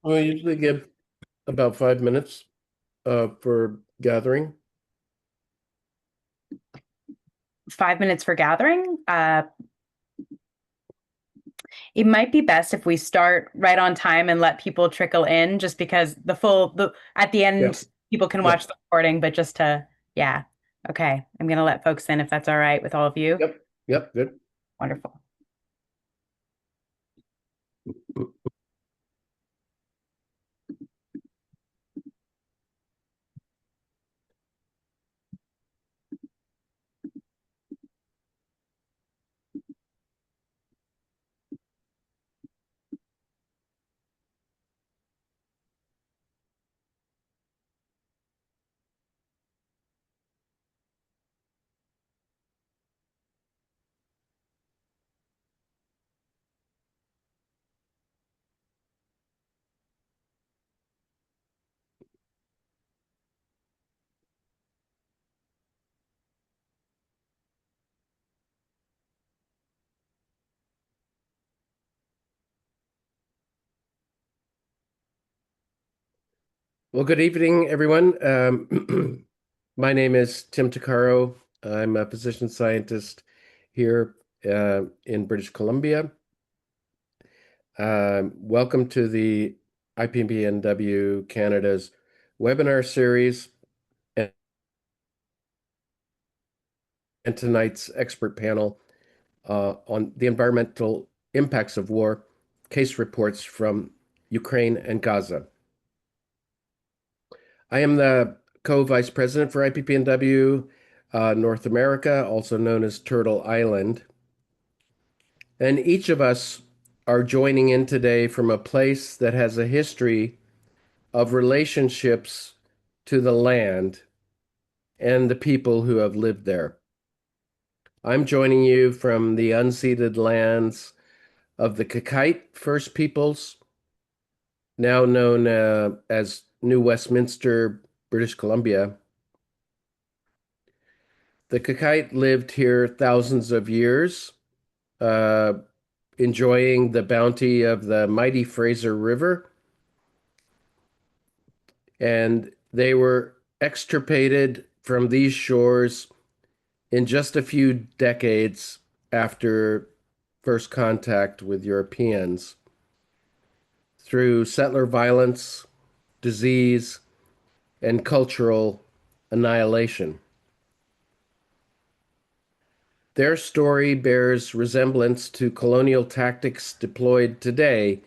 We usually give about 5 minutes for gathering. 5 minutes for gathering. It might be best if we start right on time and let people trickle in, just because the at the Yeah, end people can yeah, watch the recording, but just to yeah. Okay, I'm gonna let folks in if that's all right with all of you. yep, yep, good. Wonderful. Well, good evening, everyone. My name is Tim Tuccaro. I'm a physician scientist here in British Columbia. Welcome to the IPPNW Canada's webinar series and tonight's expert panel on the environmental impacts of war, case reports from Ukraine and Gaza. I am the co-vice president for IPPNW North America, also known as Turtle Island. And each of us are joining in today from a place that has a history of relationships to the land and the people who have lived there. I'm joining you from the unceded lands of the Kakite First Peoples, now known as New Westminster, British Columbia. The Kakite lived here thousands of years, uh, enjoying the bounty of the mighty Fraser River, and they were extirpated from these shores in just a few decades after first contact with Europeans through settler violence, disease, and cultural annihilation. Their story bears resemblance to colonial tactics deployed today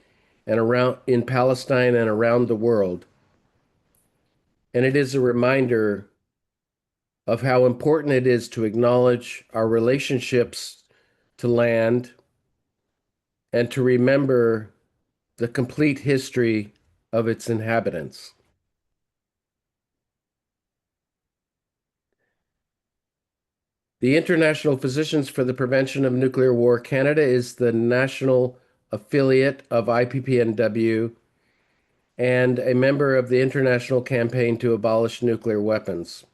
and around in Palestine and around the world. And it is a reminder of how important it is to acknowledge our relationships to land and to remember the complete history of its inhabitants. The International Physicians for the Prevention of Nuclear War Canada is the national affiliate of IPPNW and a member of the International Campaign to Abolish Nuclear Weapons,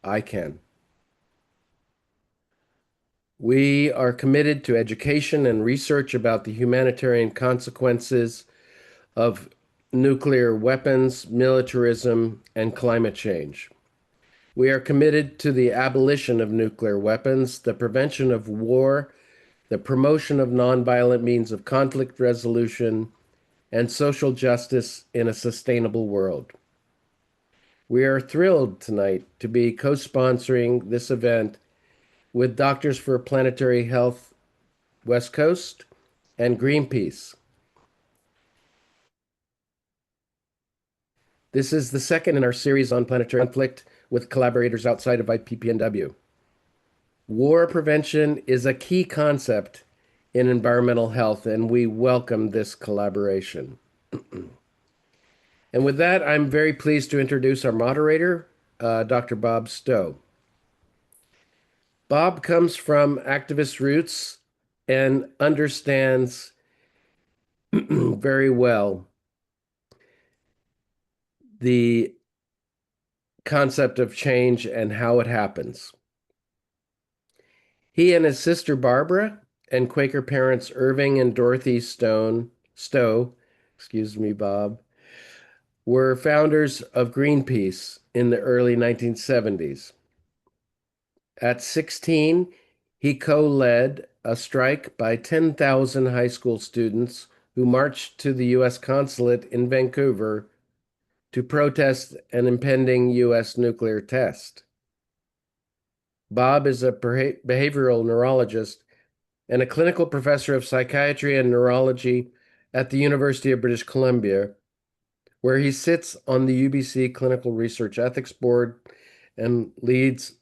ICAN. We are committed to education and research about the humanitarian consequences of nuclear weapons, militarism, and climate change. We are committed to the abolition of nuclear weapons, the prevention of war, the promotion of nonviolent means of conflict resolution, and social justice in a sustainable world. We are thrilled tonight to be co-sponsoring this event with Doctors for Planetary Health West Coast and Greenpeace. This is the second in our series on planetary conflict with collaborators outside of IPPNW. War prevention is a key concept in environmental health, and we welcome this collaboration. And with that, I'm very pleased to introduce our moderator, Dr. Bob Stowe. Bob comes from activist roots and understands very well the concept of change and how it happens. He and his sister Barbara and Quaker parents Irving and Dorothy Stowe excuse me, Bob, were founders of Greenpeace in the early 1970s. At 16, he co-led a strike by 10,000 high school students who marched to the U.S. consulate in Vancouver to protest an impending U.S. nuclear test. Bob is a behavioral neurologist and a clinical professor of psychiatry and neurology at the University of British Columbia, where he sits on the UBC Clinical Research Ethics Board and leads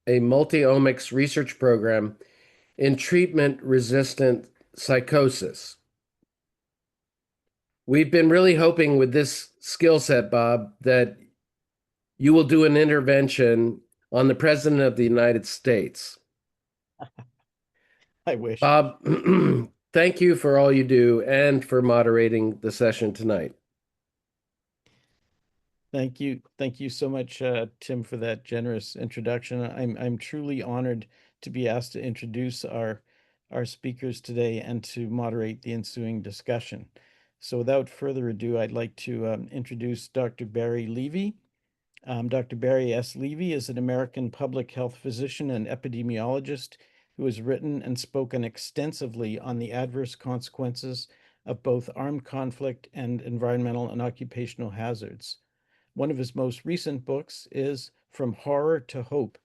a multi-omics research program in treatment-resistant psychosis. We've been really hoping with this skill set, Bob, that you will do an intervention on the President of the United States. I wish. Bob, thank you for all you do and for moderating the session tonight. Thank you. Thank you so much, Tim, for that generous introduction. I'm truly honored to be asked to introduce our speakers today and to moderate the ensuing discussion. So without further ado, I'd like to introduce Dr. Barry Levy. Dr. Barry S. Levy is an American public health physician and epidemiologist who has written and spoken extensively on the adverse consequences of both armed conflict and environmental and occupational hazards. One of his most recent books is From Horror to Hope,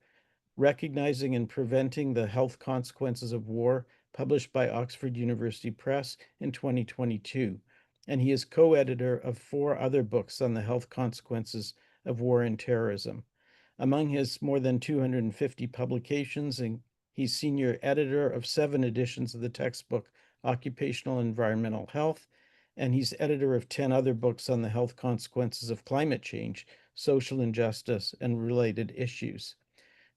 Recognizing and Preventing the Health Consequences of War, published by Oxford University Press in 2022. And he is co-editor of 4 other books on the health consequences of war and terrorism. Among his more than 250 publications, and he's senior editor of 7 editions of the textbook Occupational and Environmental Health, and he's editor of 10 other books on the health consequences of climate change, social injustice, and related issues.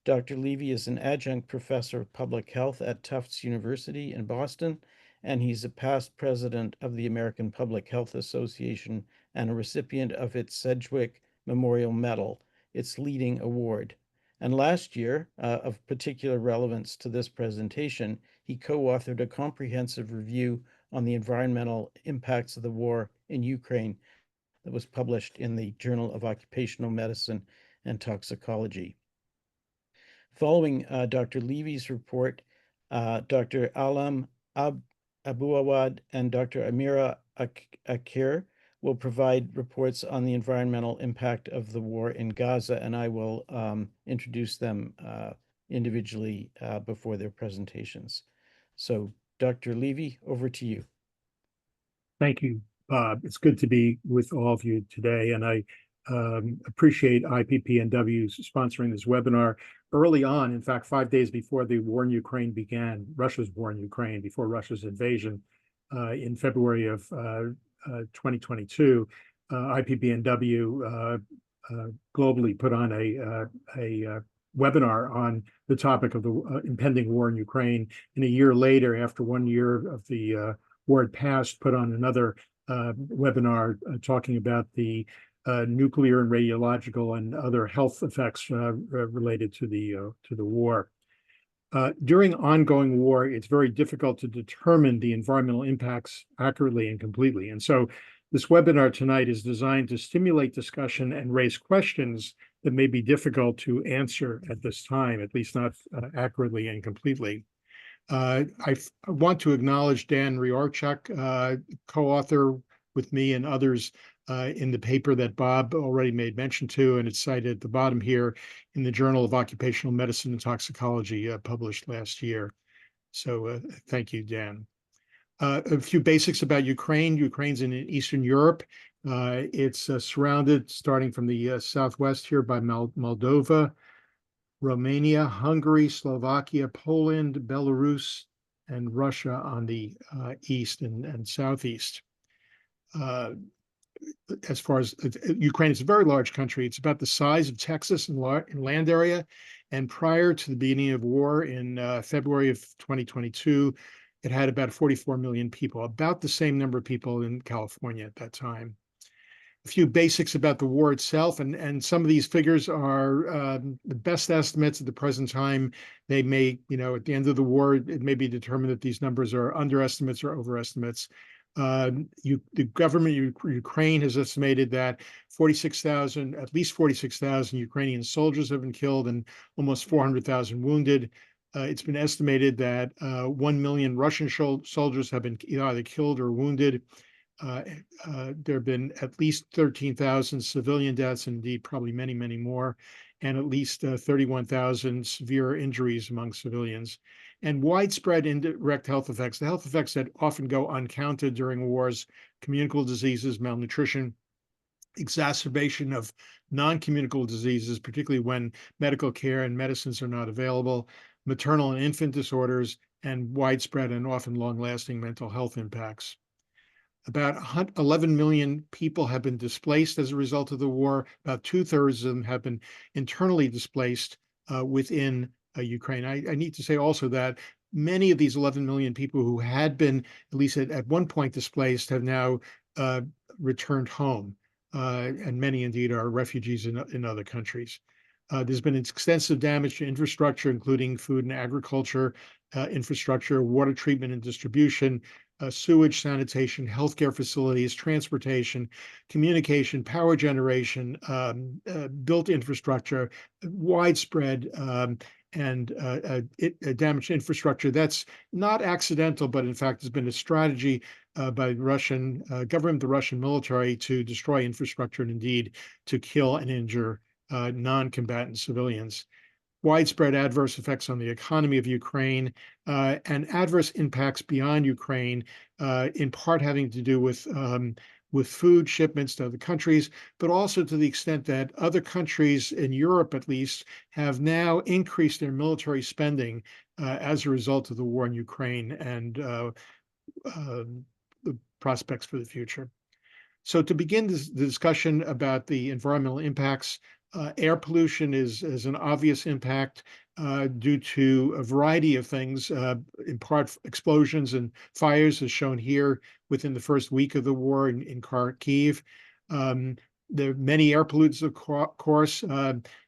Dr. Levy is an adjunct professor of public health at Tufts University in Boston, and he's a past president of the American Public Health Association and a recipient of its Sedgwick Memorial Medal, its leading award. And last year, of particular relevance to this presentation, he co-authored a comprehensive review on the environmental impacts of the war in Ukraine that was published in the Journal of Occupational Medicine and Toxicology. Following Dr. Levy's report, Dr. Ahlam Abuawad and Dr. Amira Aker will provide reports on the environmental impact of the war in Gaza, and I will introduce them individually before their presentations. So, Dr. Levy, over to you. Thank you, Bob. It's good to be with all of you today, and I appreciate IPPNW sponsoring this webinar early on. In fact, 5 days before the war in Ukraine began, Russia's war in Ukraine, before Russia's invasion in February of 2022, IPPNW globally put on a webinar on the topic of the impending war in Ukraine. And a year later, after 1 year of the war had passed, put on another webinar talking about the nuclear and radiological and other health effects related to the war. During ongoing war, it's very difficult to determine the environmental impacts accurately and completely. And so this webinar tonight is designed to stimulate discussion and raise questions that may be difficult to answer at this time, at least not accurately and completely. I want to acknowledge Dan Ryarchuk, co-author with me and others in the paper that Bob already made mention to, and it's cited at the bottom here in the Journal of Occupational Medicine and Toxicology published last year. So thank you, Dan. A few basics about Ukraine. Ukraine's in Eastern Europe. It's surrounded, starting from the southwest here, by Moldova, Romania, Hungary, Slovakia, Poland, Belarus, and Russia on the east and southeast. As far as Ukraine, it's a very large country. It's about the size of Texas in land area. And prior to the beginning of war in February of 2022, it had about 44 million people, about the same number of people in California at that time. A few basics about the war itself, and some of these figures are the best estimates at the present time. They may, at the end of the war, it may be determined that these numbers are underestimates or overestimates. The government of Ukraine has estimated that 46,000, at least 46,000 Ukrainian soldiers have been killed and almost 400,000 wounded. It's been estimated that 1 million Russian soldiers have been either killed or wounded. There have been at least 13,000 civilian deaths, indeed probably many, many more, and at least 31,000 severe injuries among civilians, and widespread indirect health effects, the health effects that often go uncounted during wars: communicable diseases, malnutrition, exacerbation of non-communicable diseases, particularly when medical care and medicines are not available, maternal and infant disorders, and widespread and often long-lasting mental health impacts. About 11 million people have been displaced as a result of the war. About 2/3 of them have been internally displaced within Ukraine. I need to say also that many of these 11 million people who had been, at least at one point, displaced have now returned home. And many indeed are refugees in other countries. There's been extensive damage to infrastructure, including food and agriculture infrastructure, water treatment and distribution, sewage, sanitation, healthcare facilities, transportation, communication, power generation, built infrastructure, widespread and damaged infrastructure. That's not accidental, but in fact has been a strategy by the Russian government, the Russian military, to destroy infrastructure and indeed to kill and injure non-combatant civilians. Widespread adverse effects on the economy of Ukraine and adverse impacts beyond Ukraine, in part having to do with food shipments to other countries, but also to the extent that other countries in Europe, at least, have now increased their military spending as a result of the war in Ukraine and the prospects for the future. So to begin the discussion about the environmental impacts, air pollution is an obvious impact due to a variety of things, in part explosions and fires, as shown here within the first week of the war in Kharkiv. There are many air pollutants, of course.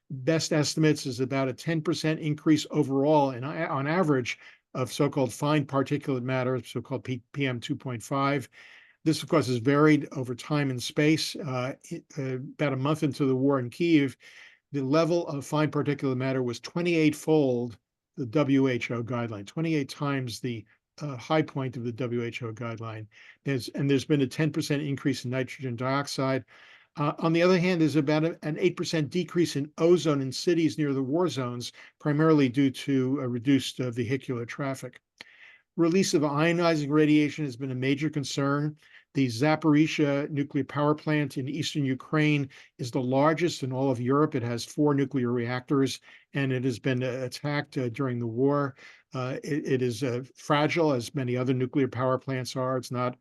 Best estimates is about a 10% increase overall and on average of so-called fine particulate matter, so-called PM 2.5. This, of course, has varied over time and space. About a month into the war in Kyiv, the level of fine particulate matter was 28-fold the WHO guideline, 28 times the high point of the WHO guideline. There's been a 10% increase in nitrogen dioxide. On the other hand, there's about an 8% decrease in ozone in cities near the war zones, primarily due to reduced vehicular traffic. Release of ionizing radiation has been a major concern. The Zaporizhzhia nuclear power plant in eastern Ukraine is the largest in all of Europe. It has 4 nuclear reactors, and it has been attacked during the war. It is fragile, as many other nuclear power plants are. It's not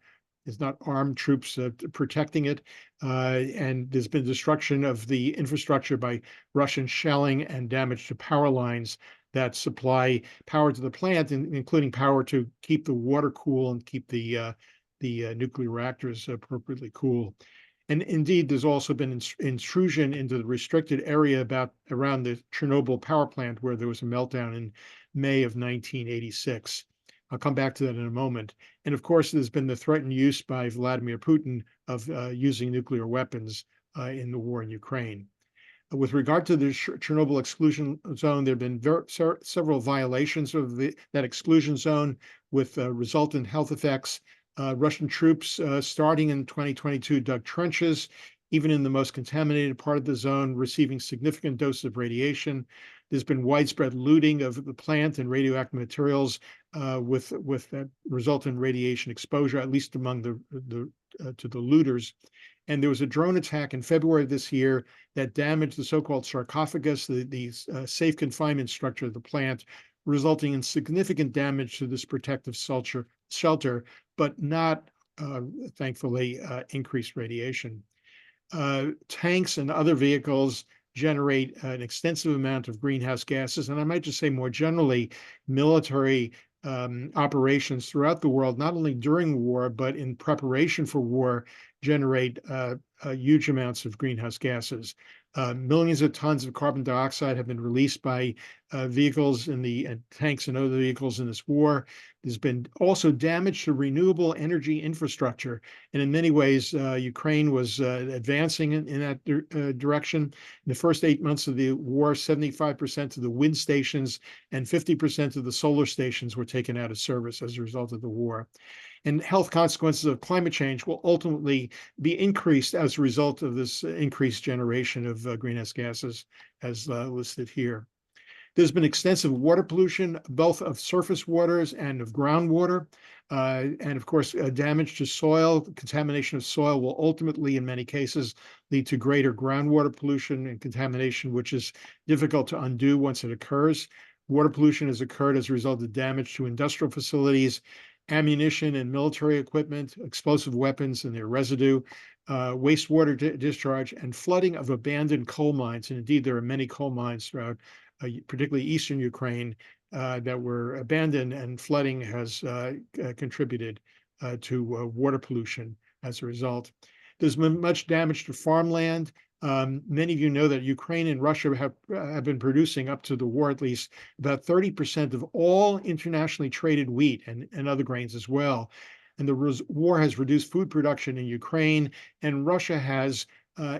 armed troops protecting it. And there's been destruction of the infrastructure by Russian shelling and damage to power lines that supply power to the plant, including power to keep the water cool and keep the nuclear reactors appropriately cool. And indeed, there's also been intrusion into the restricted area around the Chernobyl power plant, where there was a meltdown in May of 1986. I'll come back to that in a moment. And of course, there's been the threatened use by Vladimir Putin of using nuclear weapons in the war in Ukraine. With regard to the Chernobyl exclusion zone, there have been several violations of that exclusion zone with resultant health effects. Russian troops, starting in 2022, dug trenches, even in the most contaminated part of the zone, receiving significant doses of radiation. There's been widespread looting of the plant and radioactive materials with that resultant radiation exposure, at least among to the looters. And there was a drone attack in February of this year that damaged the so-called sarcophagus, the safe confinement structure of the plant, resulting in significant damage to this protective shelter, but not, thankfully, increased radiation. Tanks and other vehicles generate an extensive amount of greenhouse gases. And I might just say more generally, military operations throughout the world, not only during war, but in preparation for war, generate huge amounts of greenhouse gases. Millions of tons of carbon dioxide have been released by vehicles in the tanks and other vehicles in this war. There's been also damage to renewable energy infrastructure. And in many ways, Ukraine was advancing in that direction. In the first 8 months of the war, 75% of the wind stations and 50% of the solar stations were taken out of service as a result of the war. And health consequences of climate change will ultimately be increased as a result of this increased generation of greenhouse gases, as listed here. There's been extensive water pollution, both of surface waters and of groundwater. And of course, damage to soil, contamination of soil will ultimately, in many cases, lead to greater groundwater pollution and contamination, which is difficult to undo once it occurs. Water pollution has occurred as a result of damage to industrial facilities, ammunition and military equipment, explosive weapons and their residue, wastewater discharge, and flooding of abandoned coal mines. And indeed, there are many coal mines throughout, particularly eastern Ukraine, that were abandoned, and flooding has contributed to water pollution as a result. There's been much damage to farmland. Many of you know that Ukraine and Russia have been producing, up to the war at least, about 30% of all internationally traded wheat and other grains as well. And the war has reduced food production in Ukraine, and Russia has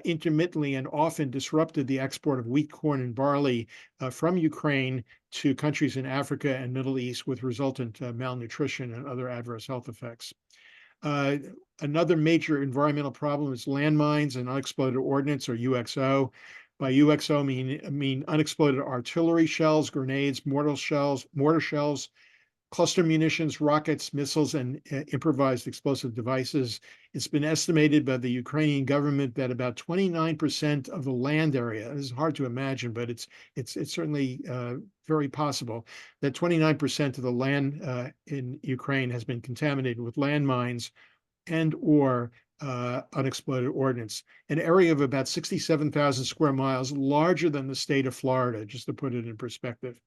intermittently and often disrupted the export of wheat, corn, and barley from Ukraine to countries in Africa and Middle East, with resultant malnutrition and other adverse health effects. Another major environmental problem is landmines and unexploded ordnance, or UXO. By UXO, I mean unexploded artillery shells, grenades, mortar shells, cluster munitions, rockets, missiles, and improvised explosive devices. It's been estimated by the Ukrainian government that about 29% of the land area — this is hard to imagine, but it's certainly very possible — that 29% of the land in Ukraine has been contaminated with landmines and or unexploded ordnance. An area of about 67,000 square miles, larger than the state of Florida, just to put it in perspective.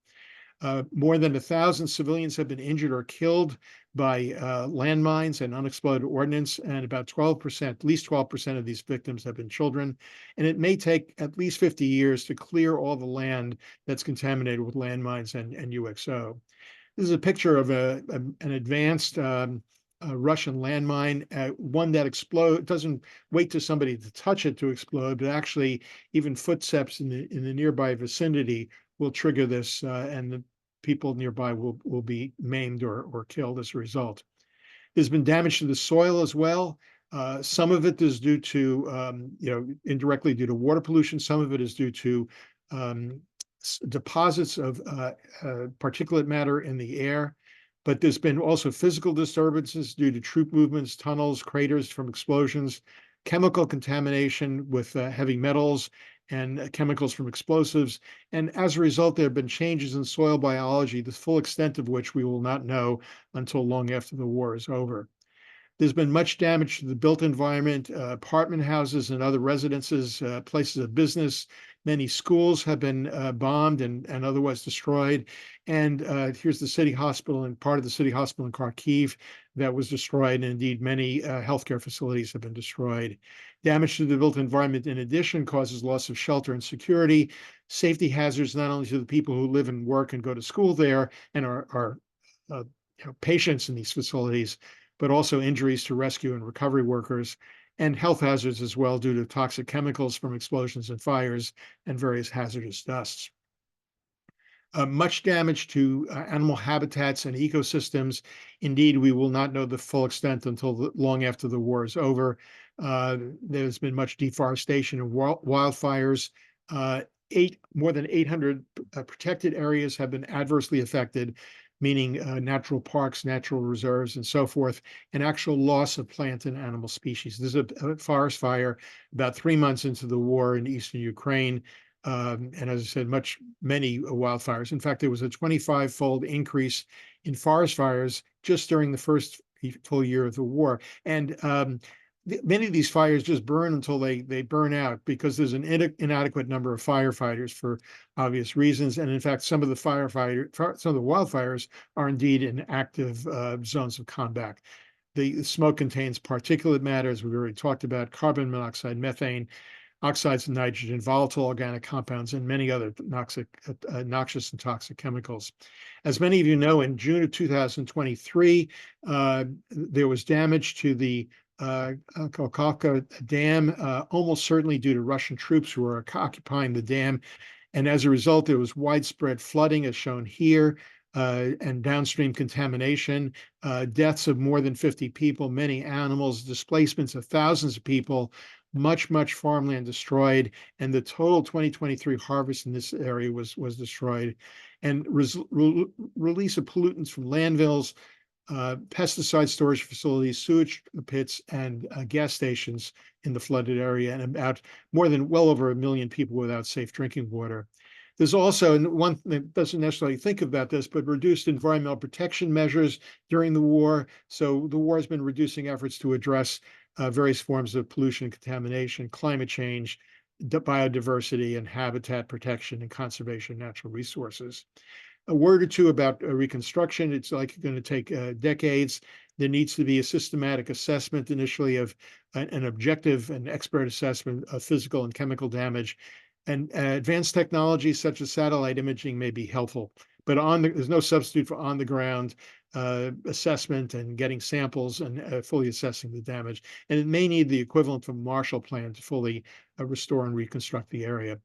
More than 1,000 civilians have been injured or killed by landmines and unexploded ordnance, and about 12%, at least 12% of these victims have been children. And it may take at least 50 years to clear all the land that's contaminated with landmines and UXO. This is a picture of an advanced Russian landmine, one that doesn't wait for somebody to touch it to explode, but actually even footsteps in the nearby vicinity will trigger this, and the people nearby will be maimed or killed as a result. There's been damage to the soil as well. Some of it is due to, indirectly due to water pollution. Some of it is due to deposits of particulate matter in the air. But there's been also physical disturbances due to troop movements, tunnels, craters from explosions, chemical contamination with heavy metals and chemicals from explosives. And as a result, there have been changes in soil biology, the full extent of which we will not know until long after the war is over. There's been much damage to the built environment, apartment houses and other residences, places of business. Many schools have been bombed and otherwise destroyed. And here's the city hospital, and part of the city hospital in Kharkiv that was destroyed. And indeed, many healthcare facilities have been destroyed. Damage to the built environment, in addition, causes loss of shelter and security, safety hazards not only to the people who live and work and go to school there and are patients in these facilities, but also injuries to rescue and recovery workers, and health hazards as well due to toxic chemicals from explosions and fires and various hazardous dusts. Much damage to animal habitats and ecosystems. Indeed, we will not know the full extent until long after the war is over. There's been much deforestation and wildfires. More than 800 protected areas have been adversely affected, meaning natural parks, natural reserves, and so forth, and actual loss of plant and animal species. This is a forest fire about 3 months into the war in eastern Ukraine. And as I said, many wildfires. In fact, there was a 25-fold increase in forest fires just during the first full year of the war. And many of these fires just burn until they burn out, because there's an inadequate number of firefighters for obvious reasons. And in fact, some of the wildfires are indeed in active zones of combat. The smoke contains particulate matter, as we've already talked about, carbon monoxide, methane, oxides of nitrogen, volatile organic compounds, and many other noxious and toxic chemicals. As many of you know, in June of 2023, there was damage to the Kolkata Dam, almost certainly due to Russian troops who were occupying the dam. And as a result, there was widespread flooding, as shown here, and downstream contamination, deaths of more than 50 people, many animals, displacements of thousands of people, much farmland destroyed, and the total 2023 harvest in this area was destroyed. And release of pollutants from landfills, pesticide storage facilities, sewage pits, and gas stations in the flooded area, and about well over 1 million people without safe drinking water. There's also, and one that doesn't necessarily think about this, but reduced environmental protection measures during the war. So the war has been reducing efforts to address various forms of pollution and contamination, climate change, biodiversity, and habitat protection and conservation of natural resources. A word or two about reconstruction. It's like going to take decades. There needs to be a systematic assessment initially of an objective and expert assessment of physical and chemical damage. And advanced technologies such as satellite imaging may be helpful, but there's no substitute for on-the-ground assessment and getting samples and fully assessing the damage. And it may need the equivalent of a Marshall Plan to fully restore and reconstruct the area.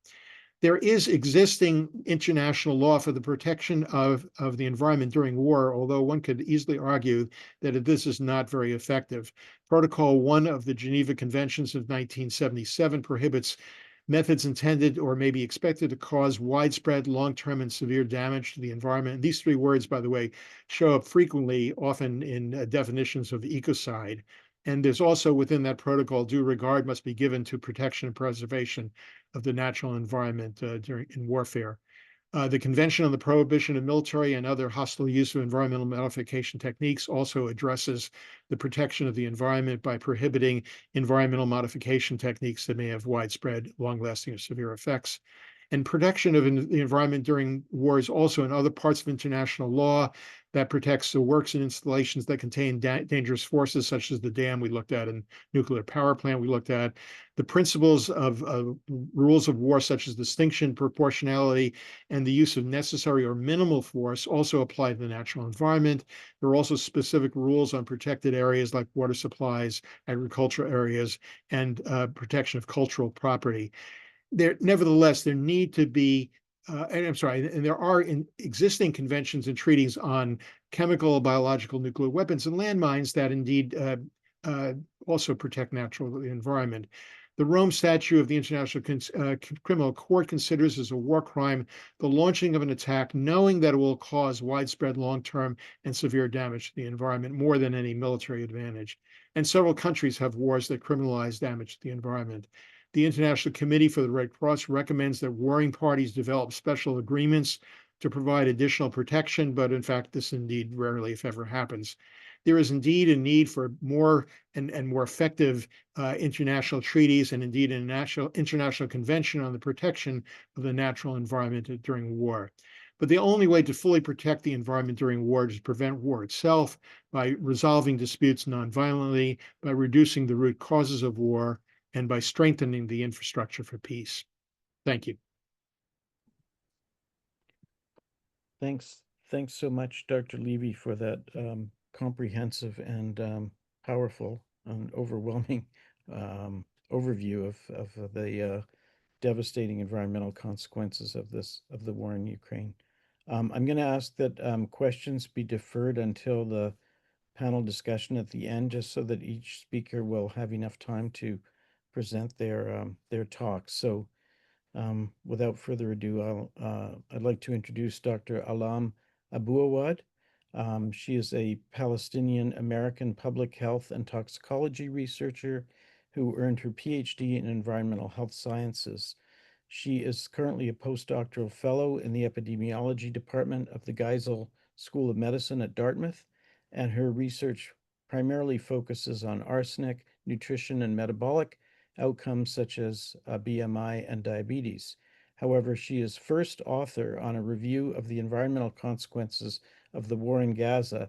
There is existing international law for the protection of the environment during war, although one could easily argue that this is not very effective. Protocol 1 of the Geneva Conventions of 1977 prohibits methods intended or may be expected to cause widespread, long-term, and severe damage to the environment. And these three words, by the way, show up frequently, often in definitions of ecocide. And there's also within that protocol, due regard must be given to protection and preservation of the natural environment in warfare. The Convention on the Prohibition of Military and Other Hostile Use of Environmental Modification Techniques also addresses the protection of the environment by prohibiting environmental modification techniques that may have widespread, long-lasting, or severe effects. And protection of the environment during war is also in other parts of international law that protects the works and installations that contain dangerous forces, such as the dam we looked at and nuclear power plant we looked at. The principles of rules of war, such as distinction, proportionality, and the use of necessary or minimal force also apply to the natural environment. There are also specific rules on protected areas like water supplies, agricultural areas, and protection of cultural property. Nevertheless, there need to be, and there are existing conventions and treaties on chemical, biological, nuclear weapons, and landmines that indeed also protect the environment. The Rome Statute of the International Criminal Court considers as a war crime the launching of an attack knowing that it will cause widespread, long-term, and severe damage to the environment more than any military advantage. And several countries have wars that criminalize damage to the environment. The International Committee for the Red Cross recommends that warring parties develop special agreements to provide additional protection, but in fact, this indeed rarely, if ever, happens. There is indeed a need for more and more effective international treaties and indeed an international convention on the protection of the natural environment during war. But the only way to fully protect the environment during war is to prevent war itself by resolving disputes nonviolently, by reducing the root causes of war, and by strengthening the infrastructure for peace. Thank you. Thanks so much, Dr. Levy, for that comprehensive and powerful and overwhelming overview of the devastating environmental consequences of the war in Ukraine. I'm going to ask that questions be deferred until the panel discussion at the end, just so that each speaker will have enough time to present their talk. So without further ado, I'd like to introduce Dr. Ahlam Abuawad. She is a Palestinian-American public health and toxicology researcher who earned her PhD in environmental health sciences. She is currently a postdoctoral fellow in the epidemiology department of the Geisel School of Medicine at Dartmouth, and her research primarily focuses on arsenic, nutrition, and metabolic outcomes such as BMI and diabetes. However, she is first author on a review of the environmental consequences of the war in Gaza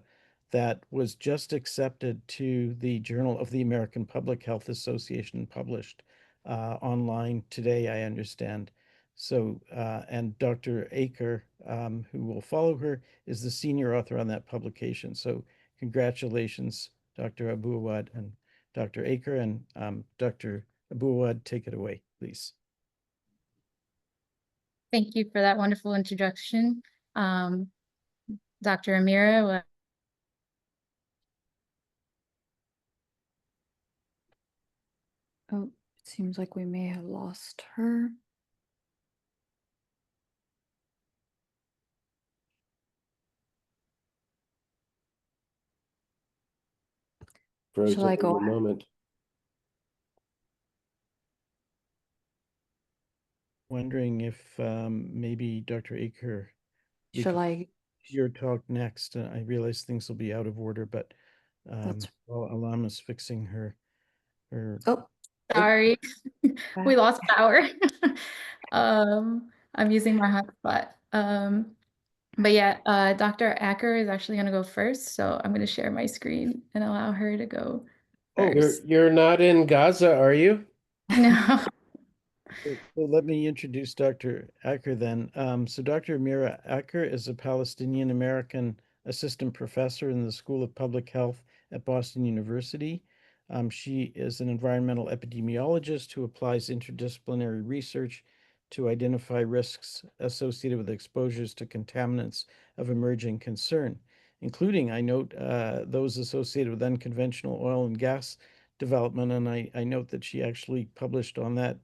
that was just accepted to the Journal of the American Public Health Association, published online today, I understand. So, and Dr. Aker, who will follow her, is the senior author on that publication. So congratulations, Dr. Abuawad and Dr. Aker, and Dr. Abuawad, take it away, please. Thank you for that wonderful introduction. Dr. Amira. Oh, it seems like we may have lost her. Frozen Shall I for go? a moment. Wondering if maybe Dr. Aker, Shall I? your talk next. I realize things will be out of order, but That's while Ahlam is fixing her. oh, Sorry, we back. lost power. I'm using my hotspot. But yeah, Dr. Aker is actually going to go first, so I'm going to share my screen and allow her to go Oh, first. You're not in Gaza, are you? No. Well, let me introduce Dr. Aker then. So Dr. Amira Aker is a Palestinian-American assistant professor in the School of Public Health at Boston University. She is an environmental epidemiologist who applies interdisciplinary research to identify risks associated with exposures to contaminants of emerging concern, including, I note, those associated with unconventional oil and gas development. And I note that she actually published on that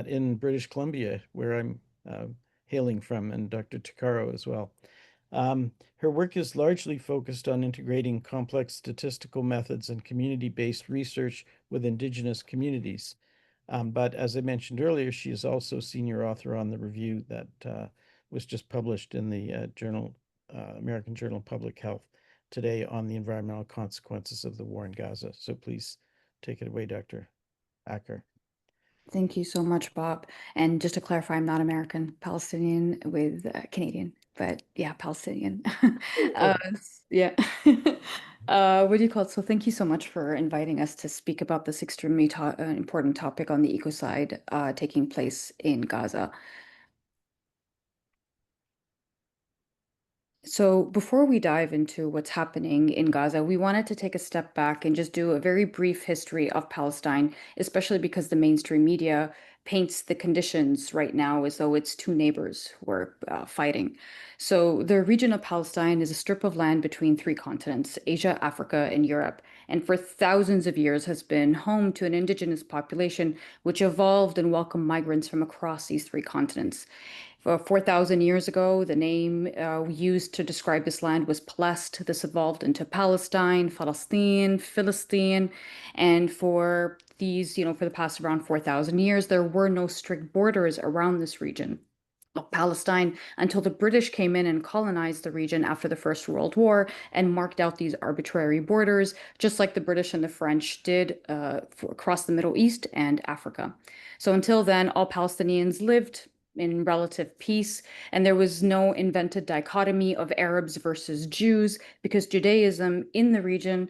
in British Columbia, where I'm hailing from, and Dr. Takaro as well. Her work is largely focused on integrating complex statistical methods and community-based research with Indigenous communities. But as I mentioned earlier, she is also senior author on the review that was just published in the American Journal of Public Health today on the environmental consequences of the war in Gaza. So please take it away, Dr. Aker. Thank you so much, Bob. And just to clarify, I'm not American, Palestinian with Canadian, but yeah, Palestinian. Yeah. What do you call it? So thank you so much for inviting us to speak about this extremely important topic on the ecocide taking place in Gaza. So before we dive into what's happening in Gaza, we wanted to take a step back and just do a very brief history of Palestine, especially because the mainstream media paints the conditions right now as though it's two neighbors who are fighting. So the region of Palestine is a strip of land between three continents, Asia, Africa, and Europe, and for thousands of years has been home to an indigenous population which evolved and welcomed migrants from across these three continents. 4,000 years ago, the name used to describe this land was Palest. This evolved into Palestine, Philistine, and for these, for the past around 4,000 years, there were no strict borders around this region of Palestine until the British came in and colonized the region after the First World War and marked out these arbitrary borders, just like the British and the French did across the Middle East and Africa. So until then, all Palestinians lived in relative peace, and there was no invented dichotomy of Arabs versus Jews because Judaism in the region,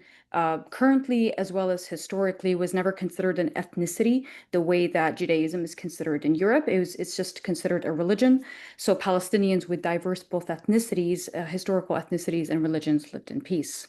currently as well as historically, was never considered an ethnicity the way that Judaism is considered in Europe. It's just considered a religion. So Palestinians with diverse both ethnicities, historical ethnicities, and religions lived in peace.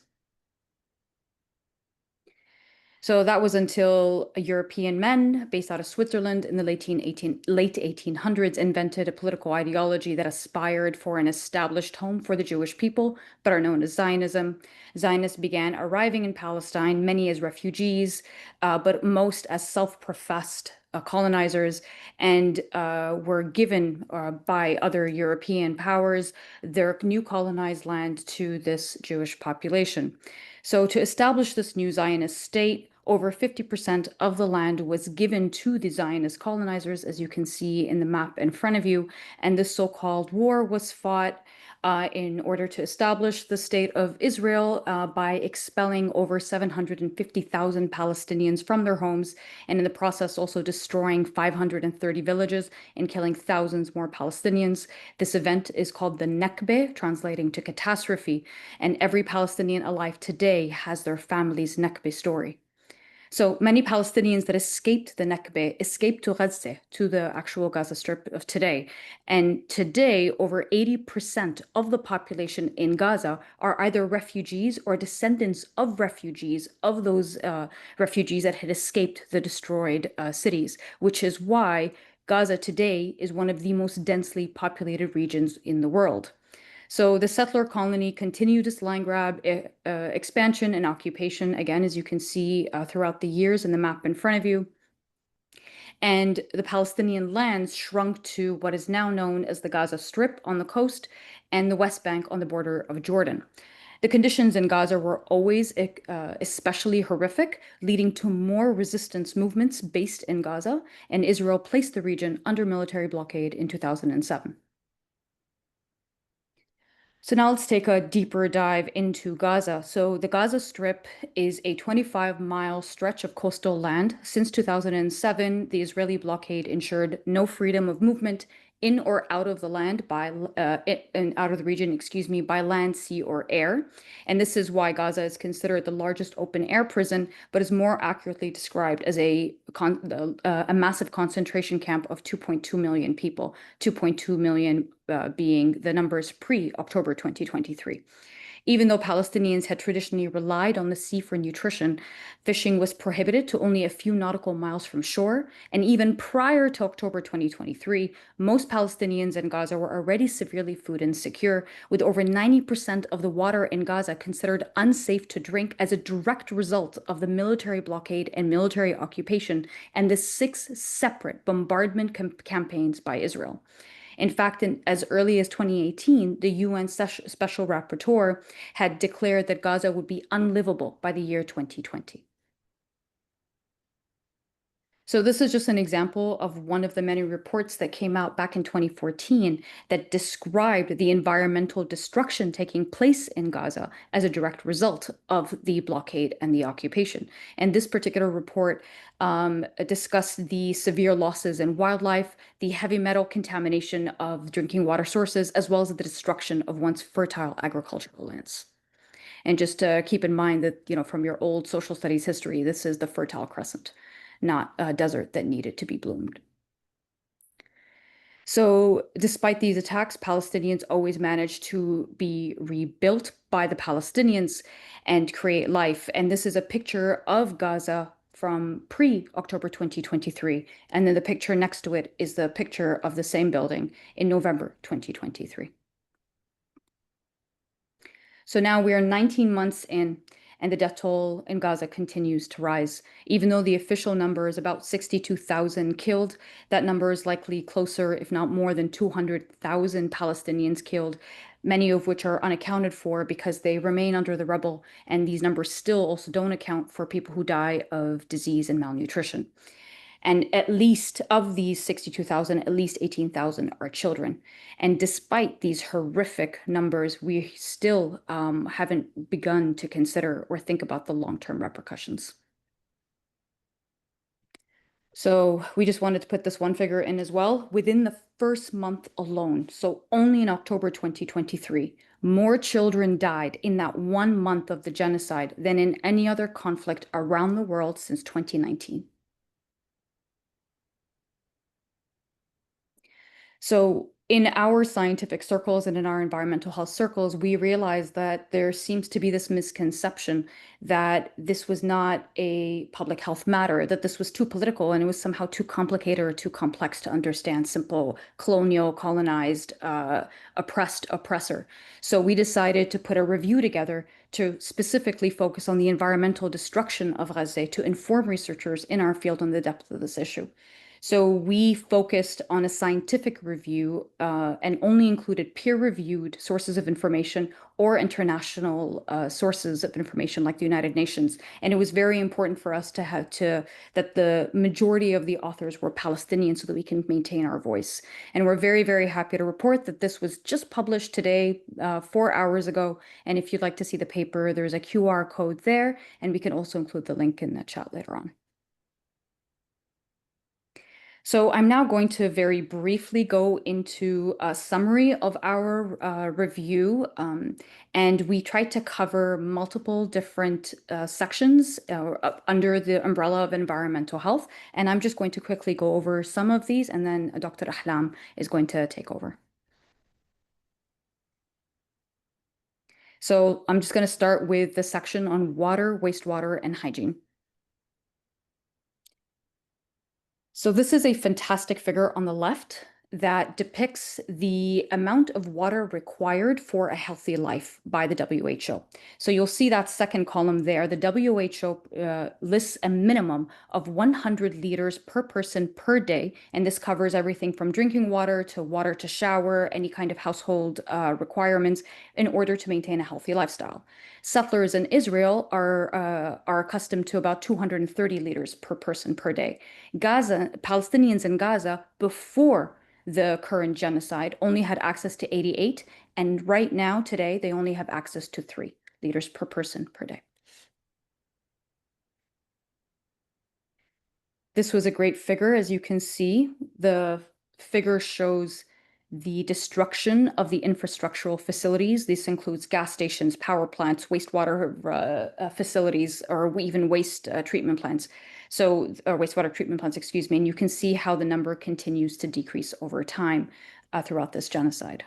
So that was until European men based out of Switzerland in the late 1800s invented a political ideology that aspired for an established home for the Jewish people, but are known as Zionism. Zionists began arriving in Palestine, many as refugees, but most as self-professed colonizers, and were given by other European powers their new colonized land to this Jewish population. So to establish this new Zionist state, over 50% of the land was given to the Zionist colonizers, as you can see in the map in front of you. And this so-called war was fought in order to establish the state of Israel by expelling over 750,000 Palestinians from their homes, and in the process also destroying 530 villages and killing thousands more Palestinians. This event is called the Nakba, translating to catastrophe, and every Palestinian alive today has their family's Nakba story. So many Palestinians that escaped the Nakba escaped to Gaza, to the actual Gaza Strip of today. And today, over 80% of the population in Gaza are either refugees or descendants of refugees, of those refugees that had escaped the destroyed cities, which is why Gaza today is one of the most densely populated regions in the world. So the settler colony continued its land grab, expansion and occupation, again, as you can see throughout the years in the map in front of you. And the Palestinian lands shrunk to what is now known as the Gaza Strip on the coast and the West Bank on the border of Jordan. The conditions in Gaza were always especially horrific, leading to more resistance movements based in Gaza, and Israel placed the region under military blockade in 2007. So now let's take a deeper dive into Gaza. So the Gaza Strip is a 25-mile stretch of coastal land. Since 2007, the Israeli blockade ensured no freedom of movement in or out of the land out of the region, excuse me, by land, sea, or air. And this is why Gaza is considered the largest open-air prison, but is more accurately described as a massive concentration camp of 2.2 million people, 2.2 million being the numbers pre-October 2023. Even though Palestinians had traditionally relied on the sea for nutrition, fishing was prohibited to only a few nautical miles from shore. And even prior to October 2023, most Palestinians in Gaza were already severely food insecure, with over 90% of the water in Gaza considered unsafe to drink as a direct result of the military blockade and military occupation and the 6 separate bombardment campaigns by Israel. In fact, as early as 2018, the UN Special Rapporteur had declared that Gaza would be unlivable by the year 2020. So this is just an example of one of the many reports that came out back in 2014 that described the environmental destruction taking place in Gaza as a direct result of the blockade and the occupation. And this particular report discussed the severe losses in wildlife, the heavy metal contamination of drinking water sources, as well as the destruction of once fertile agricultural lands. And just to keep in mind that, from your old social studies history, this is the Fertile Crescent, not a desert that needed to be bloomed. So despite these attacks, Palestinians always managed to be rebuilt by the Palestinians and create life. And this is a picture of Gaza from pre-October 2023. And then the picture next to it is the picture of the same building in November 2023. So now we are 19 months in, and the death toll in Gaza continues to rise. Even though the official number is about 62,000 killed, that number is likely closer, if not more than 200,000 Palestinians killed, many of which are unaccounted for because they remain under the rubble, and these numbers still also don't account for people who die of disease and malnutrition. And at least of these 62,000, at least 18,000 are children. And despite these horrific numbers, we still haven't begun to consider or think about the long-term repercussions. So we just wanted to put this one figure in as well. Within the first month alone, so only in October 2023, more children died in that 1 month of the genocide than in any other conflict around the world since 2019. So in our scientific circles and in our environmental health circles, we realize that there seems to be this misconception that this was not a public health matter, that this was too political and it was somehow too complicated or too complex to understand simple colonial, colonized, oppressed oppressor. So we decided to put a review together to specifically focus on the environmental destruction of Gaza to inform researchers in our field on the depth of this issue. So we focused on a scientific review and only included peer-reviewed sources of information or international sources of information like the United Nations. And it was very important for us that the majority of the authors were Palestinian so that we can maintain our voice. And we're very, very happy to report that this was just published today, 4 hours ago. And if you'd like to see the paper, there's a QR code there, and we can also include the link in the chat later on. So I'm now going to very briefly go into a summary of our review, and we tried to cover multiple different sections under the umbrella of environmental health, and I'm just going to quickly go over some of these, and then Dr. Ahlam is going to take over. So I'm just going to start with the section on water, wastewater, and hygiene. So this is a fantastic figure on the left that depicts the amount of water required for a healthy life by the WHO. So you'll see that second column there. The WHO lists a minimum of 100 liters per person per day, and this covers everything from drinking water to shower, any kind of household requirements in order to maintain a healthy lifestyle. Settlers in Israel are accustomed to about 230 liters per person per day. Palestinians in Gaza before the current genocide only had access to 88, and right now, today, they only have access to 3 liters per person per day. This was a great figure. As you can see, the figure shows the destruction of the infrastructural facilities. This includes gas stations, power plants, wastewater facilities, or even waste treatment plants. So, wastewater treatment plants, excuse me. And you can see how the number continues to decrease over time throughout this genocide.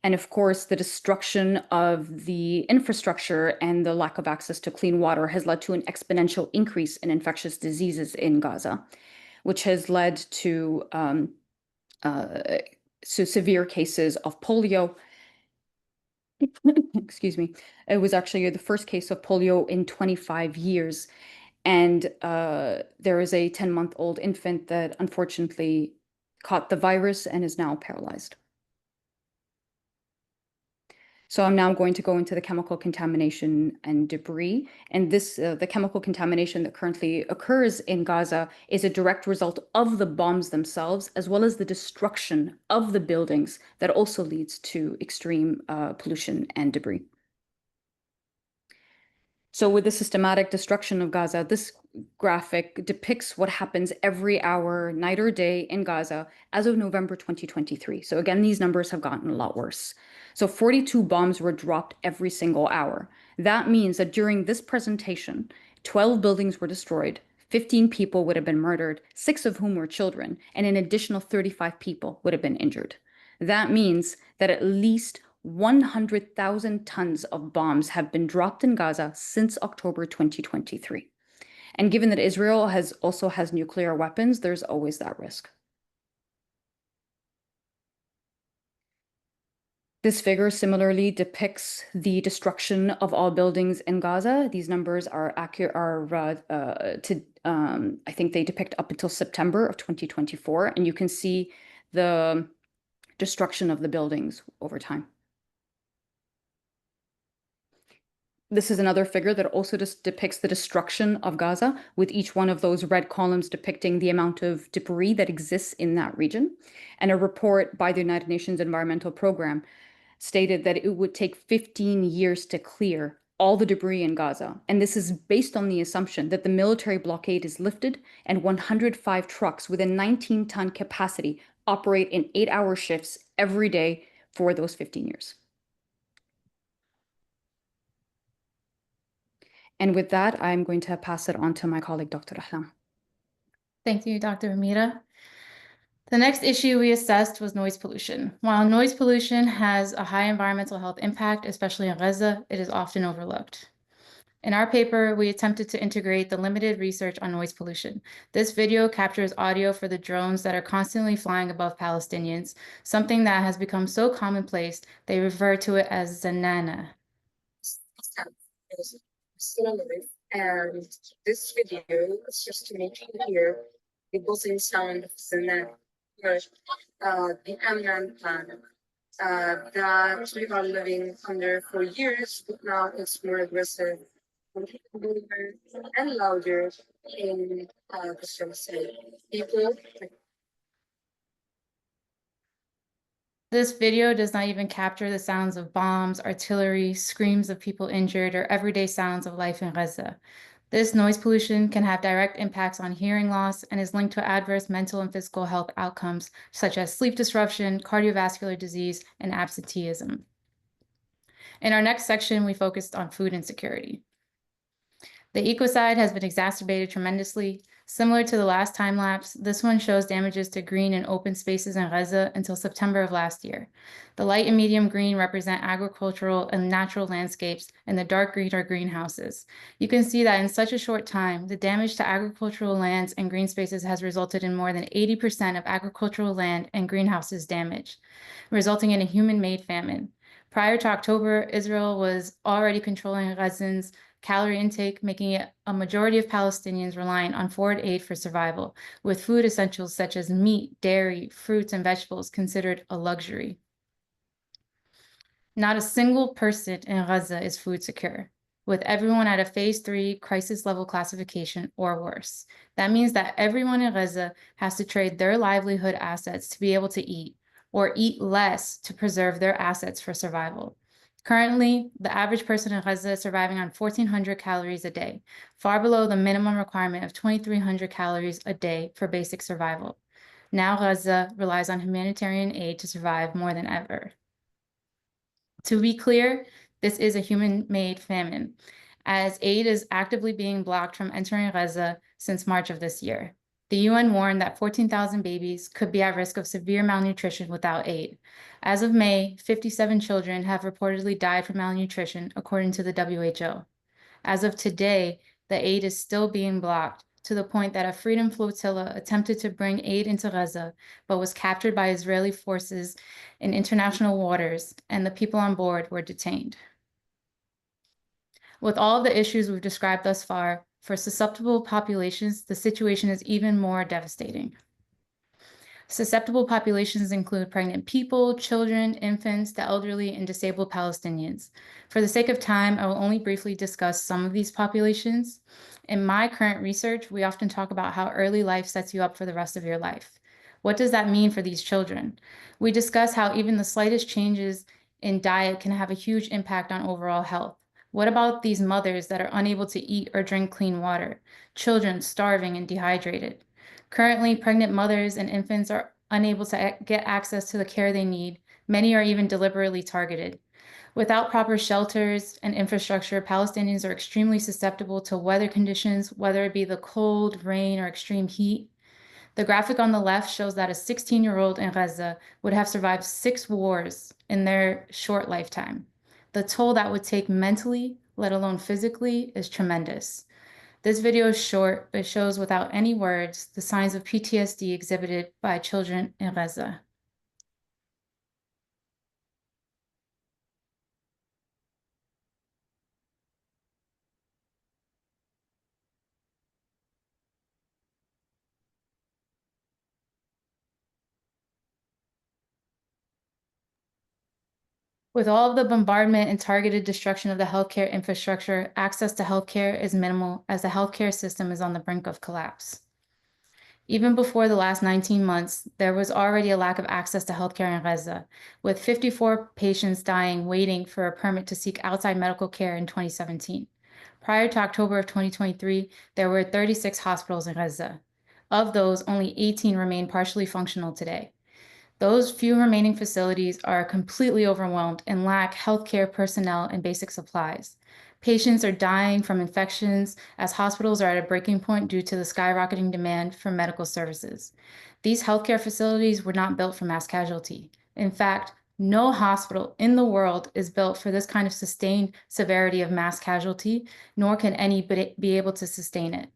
And of course, the destruction of the infrastructure and the lack of access to clean water has led to an exponential increase in infectious diseases in Gaza, which has led to severe cases of polio. Excuse me. It was actually the first case of polio in 25 years. And there is a 10-month-old infant that unfortunately caught the virus and is now paralyzed. So I'm now going to go into the chemical contamination and debris. And this, the chemical contamination that currently occurs in Gaza is a direct result of the bombs themselves, as well as the destruction of the buildings that also leads to extreme pollution and debris. So with the systematic destruction of Gaza, this graphic depicts what happens every hour, night or day in Gaza as of November 2023. So again, these numbers have gotten a lot worse. So 42 bombs were dropped every single hour. That means that during this presentation, 12 buildings were destroyed, 15 people would have been murdered, 6 of whom were children, and an additional 35 people would have been injured. That means that at least 100,000 tons of bombs have been dropped in Gaza since October 2023. And given that Israel also has nuclear weapons, there's always that risk. This figure similarly depicts the destruction of all buildings in Gaza. These numbers are accurate, I think they depict up until September of 2024, and you can see the destruction of the buildings over time. This is another figure that also just depicts the destruction of Gaza, with each one of those red columns depicting the amount of debris that exists in that region. And a report by the United Nations Environmental Program stated that it would take 15 years to clear all the debris in Gaza. And this is based on the assumption that the military blockade is lifted and 105 trucks with a 19-ton capacity operate in 8-hour shifts every day for those 15 years. And with that, I'm going to pass it on to my colleague, Dr. Ahlam. Thank you, Dr. Amira. The next issue we assessed was noise pollution. While noise pollution has a high environmental health impact, especially in Gaza, it is often overlooked. In our paper, we attempted to integrate the limited research on noise pollution. This video captures audio for the drones that are constantly flying above Palestinians, something that has become so commonplace, they refer to it as zanana. Sit on the roof And this video is just to make you hear the buzzing sound of the net, the Amran plan that we are living under for years, but now it's more aggressive and louder in the social people. This video does not even capture the sounds of bombs, artillery, screams of people injured, or everyday sounds of life in Gaza. This noise pollution can have direct impacts on hearing loss and is linked to adverse mental and physical health outcomes, such as sleep disruption, cardiovascular disease, and absenteeism. In our next section, we focused on food insecurity. The ecocide has been exacerbated tremendously. Similar to the last time lapse, this one shows damages to green and open spaces in Gaza until September of last year. The light and medium green represent agricultural and natural landscapes, and the dark green are greenhouses. You can see that in such a short time, the damage to agricultural lands and green spaces has resulted in more than 80% of agricultural land and greenhouses damaged, resulting in a human-made famine. Prior to October, Israel was already controlling Gazans' calorie intake, making it a majority of Palestinians reliant on foreign aid for survival, with food essentials such as meat, dairy, fruits, and vegetables considered a luxury. Not a single person in Gaza is food secure, with everyone at a phase 3 crisis level classification or worse. That means that everyone in Gaza has to trade their livelihood assets to be able to eat, or eat less to preserve their assets for survival. Currently, the average person in Gaza is surviving on 1,400 calories a day, far below the minimum requirement of 2,300 calories a day for basic survival. Now Gaza relies on humanitarian aid to survive more than ever. To be clear, this is a human-made famine, as aid is actively being blocked from entering Gaza since March of this year. The UN warned that 14,000 babies could be at risk of severe malnutrition without aid. As of May, 57 children have reportedly died from malnutrition, according to the WHO. As of today, the aid is still being blocked, to the point that a Freedom Flotilla attempted to bring aid into Gaza, but was captured by Israeli forces in international waters, and the people on board were detained. With all of the issues we've described thus far, for susceptible populations, the situation is even more devastating. Susceptible populations include pregnant people, children, infants, the elderly, and disabled Palestinians. For the sake of time, I will only briefly discuss some of these populations. In my current research, we often talk about how early life sets you up for the rest of your life. What does that mean for these children? We discuss how even the slightest changes in diet can have a huge impact on overall health. What about these mothers that are unable to eat or drink clean water? Children starving and dehydrated. Currently, pregnant mothers and infants are unable to get access to the care they need. Many are even deliberately targeted. Without proper shelters and infrastructure, Palestinians are extremely susceptible to weather conditions, whether it be the cold, rain, or extreme heat. The graphic on the left shows that a 16-year-old in Gaza would have survived 6 wars in their short lifetime. The toll that would take mentally, let alone physically, is tremendous. This video is short, but shows without any words the signs of PTSD exhibited by children in Gaza. With all of the bombardment and targeted destruction of the healthcare infrastructure, access to healthcare is minimal as the healthcare system is on the brink of collapse. Even before the last 19 months, there was already a lack of access to healthcare in Gaza, with 54 patients dying waiting for a permit to seek outside medical care in 2017. Prior to October of 2023, there were 36 hospitals in Gaza. Of those, only 18 remain partially functional today. Those few remaining facilities are completely overwhelmed and lack healthcare personnel and basic supplies. Patients are dying from infections as hospitals are at a breaking point due to the skyrocketing demand for medical services. These healthcare facilities were not built for mass casualty. In fact, no hospital in the world is built for this kind of sustained severity of mass casualty, nor can any be able to sustain it.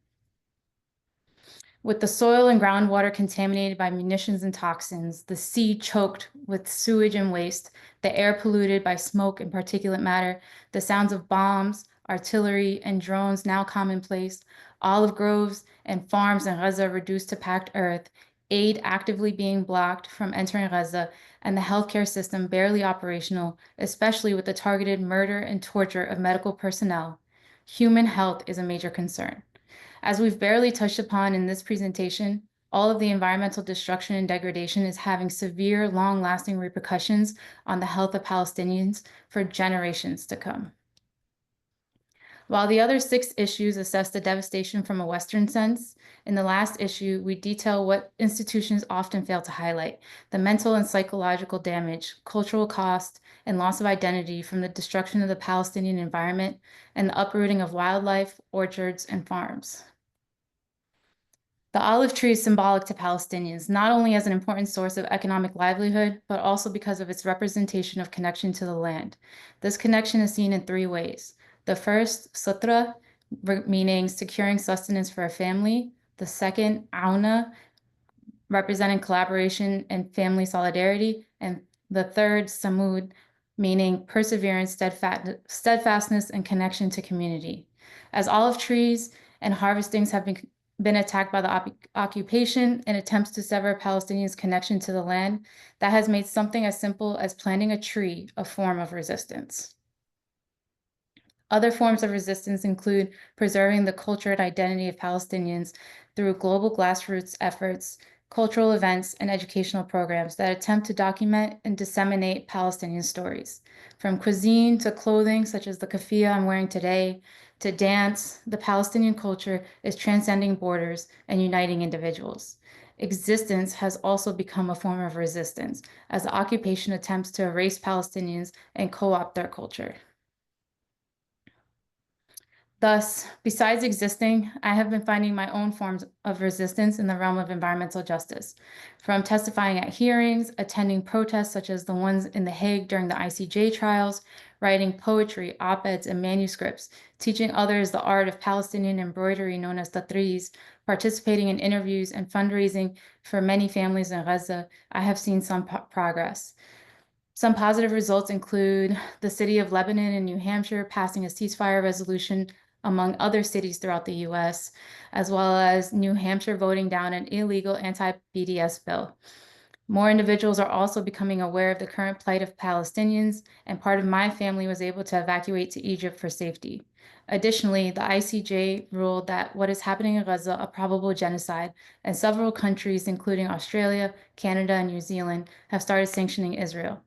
With the soil and groundwater contaminated by munitions and toxins, the sea choked with sewage and waste, the air polluted by smoke and particulate matter, the sounds of bombs, artillery, and drones now commonplace, olive groves and farms in Gaza reduced to packed earth, aid actively being blocked from entering Gaza, and the healthcare system barely operational, especially with the targeted murder and torture of medical personnel, human health is a major concern. As we've barely touched upon in this presentation, all of the environmental destruction and degradation is having severe, long-lasting repercussions on the health of Palestinians for generations to come. While the other 6 issues assess the devastation from a Western sense, in the last issue, we detail what institutions often fail to highlight: the mental and psychological damage, cultural cost, and loss of identity from the destruction of the Palestinian environment and the uprooting of wildlife, orchards, and farms. The olive tree is symbolic to Palestinians, not only as an important source of economic livelihood, but also because of its representation of connection to the land. This connection is seen in 3 ways. The first, sutra, meaning securing sustenance for a family. The second, auna, representing collaboration and family solidarity. And the third, samud, meaning perseverance, steadfastness, and connection to community. As olive trees and harvestings have been attacked by the occupation and attempts to sever Palestinians' connection to the land, that has made something as simple as planting a tree a form of resistance. Other forms of resistance include preserving the culture and identity of Palestinians through global grassroots efforts, cultural events, and educational programs that attempt to document and disseminate Palestinian stories. From cuisine to clothing, such as the keffiyeh I'm wearing today, to dance, the Palestinian culture is transcending borders and uniting individuals. Existence has also become a form of resistance, as the occupation attempts to erase Palestinians and co-opt their culture. Thus, besides existing, I have been finding my own forms of resistance in the realm of environmental justice. From testifying at hearings, attending protests such as the ones in The Hague during the ICJ trials, writing poetry, op-eds, and manuscripts, teaching others the art of Palestinian embroidery known as tatreez, participating in interviews and fundraising for many families in Gaza, I have seen some progress. Some positive results include the city of Lebanon and New Hampshire passing a ceasefire resolution, among other cities throughout the US, as well as New Hampshire voting down an illegal anti-BDS bill. More individuals are also becoming aware of the current plight of Palestinians, and part of my family was able to evacuate to Egypt for safety. Additionally, the ICJ ruled that what is happening in Gaza a probable genocide, and several countries, including Australia, Canada, and New Zealand, have started sanctioning Israel.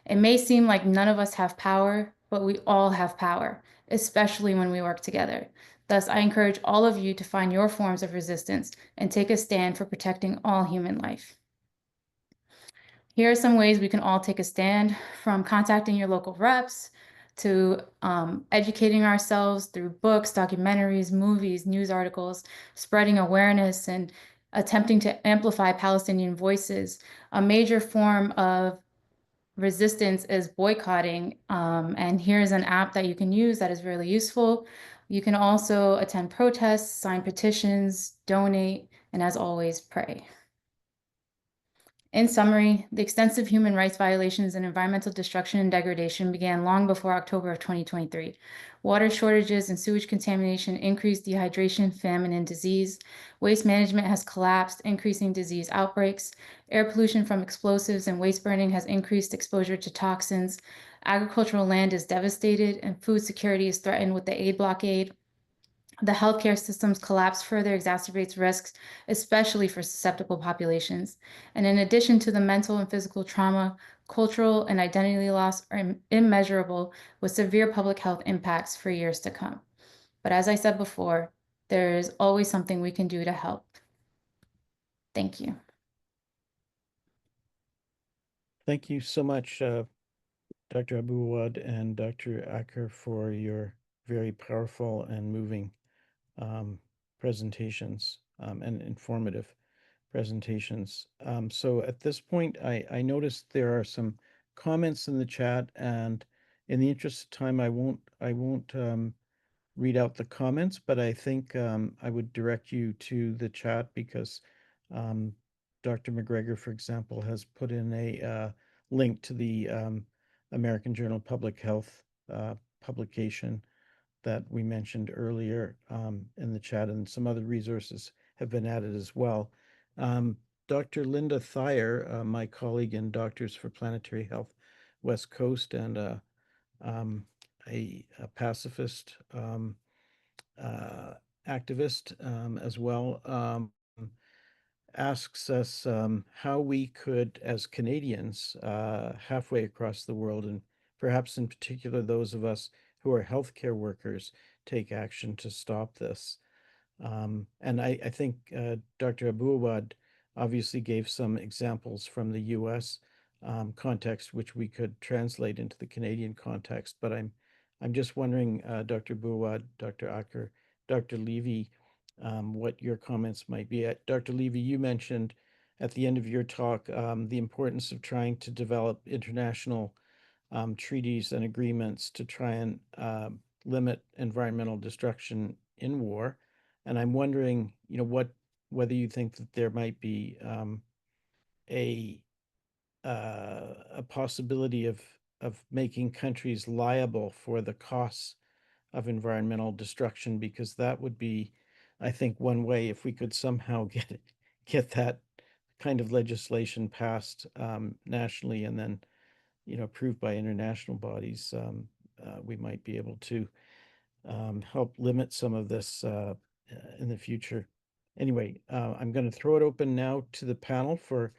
It may seem like none of us have power, but we all have power, especially when we work together. Thus, I encourage all of you to find your forms of resistance and take a stand for protecting all human life. Here are some ways we can all take a stand, from contacting your local reps to educating ourselves through books, documentaries, movies, news articles, spreading awareness, and attempting to amplify Palestinian voices. A major form of resistance is boycotting, and here's an app that you can use that is really useful. You can also attend protests, sign petitions, donate, and as always, pray. In summary, the extensive human rights violations and environmental destruction and degradation began long before October of 2023. Water shortages and sewage contamination increased dehydration, famine, and disease. Waste management has collapsed, increasing disease outbreaks. Air pollution from explosives and waste burning has increased exposure to toxins. Agricultural land is devastated, and food security is threatened with the aid blockade. The healthcare system's collapse further exacerbates risks, especially for susceptible populations. And in addition to the mental and physical trauma, cultural and identity loss are immeasurable, with severe public health impacts for years to come. But as I said before, there is always something we can do to help. Thank you. Thank you so much, Dr. Abuawad and Dr. Aker, for your very powerful and moving presentations and informative presentations. So at this point, I noticed there are some comments in the chat, and in the interest of time, I won't read out the comments, but I think I would direct you to the chat, because Dr. McGregor, for example, has put in a link to the American Journal of Public Health publication that we mentioned earlier in the chat, and some other resources have been added as well. Dr. Linda Thayer, my colleague in Doctors for Planetary Health West Coast, and a pacifist activist as well, asks us how we could, as Canadians, halfway across the world, and perhaps in particular those of us who are healthcare workers, take action to stop this. And I think Dr. Abuawad obviously gave some examples from the US context, which we could translate into the Canadian context. But I'm just wondering, Dr. Abuawad, Dr. Aker, Dr. Levy, what your comments might be. Dr. Levy, you mentioned at the end of your talk the importance of trying to develop international treaties and agreements to try and limit environmental destruction in war. And I'm wondering, whether you think that there might be a possibility of making countries liable for the costs of environmental destruction, because that would be, I think, one way, if we could somehow get that kind of legislation passed nationally and then approved by international bodies, we might be able to help limit some of this in the future. Anyway, I'm going to throw it open now to the panel for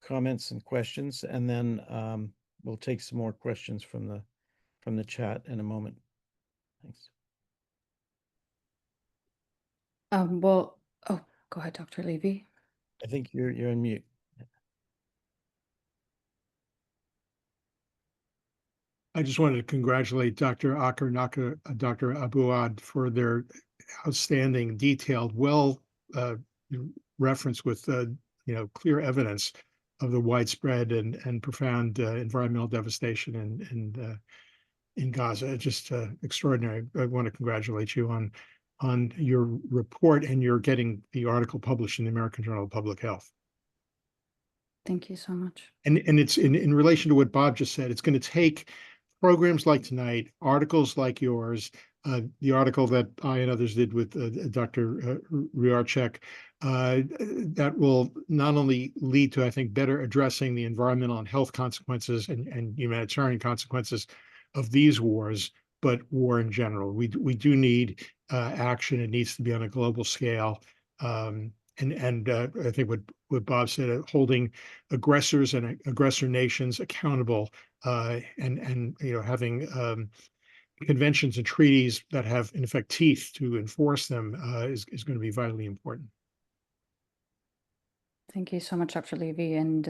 comments and questions, and then we'll take some more questions from the chat in a moment. Thanks. Well, oh, go ahead, Dr. Levy. I think you're on mute. I just wanted to congratulate Dr. Aker and Dr. Abuawad for their outstanding, detailed, well reference with clear evidence of the widespread and profound environmental devastation in Gaza. Just extraordinary. I want to congratulate you on your report and your getting the article published in the American Journal of Public Health. Thank you so much. And it's in relation to what Bob just said, it's going to take programs like tonight, articles like yours, the article that I and others did with Dr. Ryarczyk, that will not only lead to, I think, better addressing the environmental and health consequences and humanitarian consequences of these wars, but war in general. We do need action. It needs to be on a global scale. And I think what Bob said, holding aggressors and aggressor nations accountable, and having conventions and treaties that have, in effect, teeth to enforce them is going to be vitally important. Thank you so much, Dr. Levy. And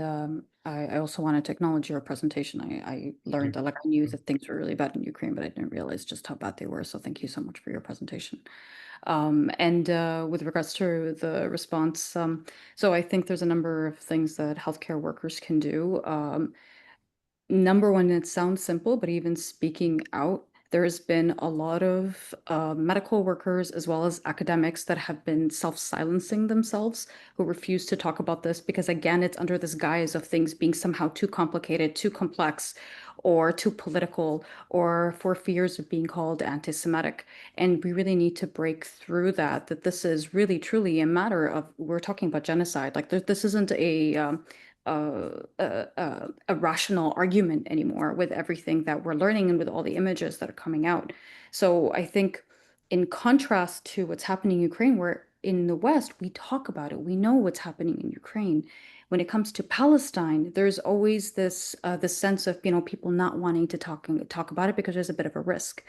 I also wanted to acknowledge your presentation. I learned, like I knew that things were really bad in Ukraine, but I didn't realize just how bad they were. So thank you so much for your presentation. And with regards to the response, so I think there's a number of things that healthcare workers can do. Number one, it sounds simple, but even speaking out, there's been a lot of medical workers as well as academics that have been self-silencing themselves, who refuse to talk about this because, again, it's under this guise of things being somehow too complicated, too complex, or too political, or for fears of being called anti-Semitic. And we really need to break through that this is really, truly a matter of, we're talking about genocide. Like this isn't a rational argument anymore with everything that we're learning and with all the images that are coming out. So I think in contrast to what's happening in Ukraine, where in the West, we talk about it, we know what's happening in Ukraine. When it comes to Palestine, there's always this sense of, people not wanting to talk about it because there's a bit of a risk.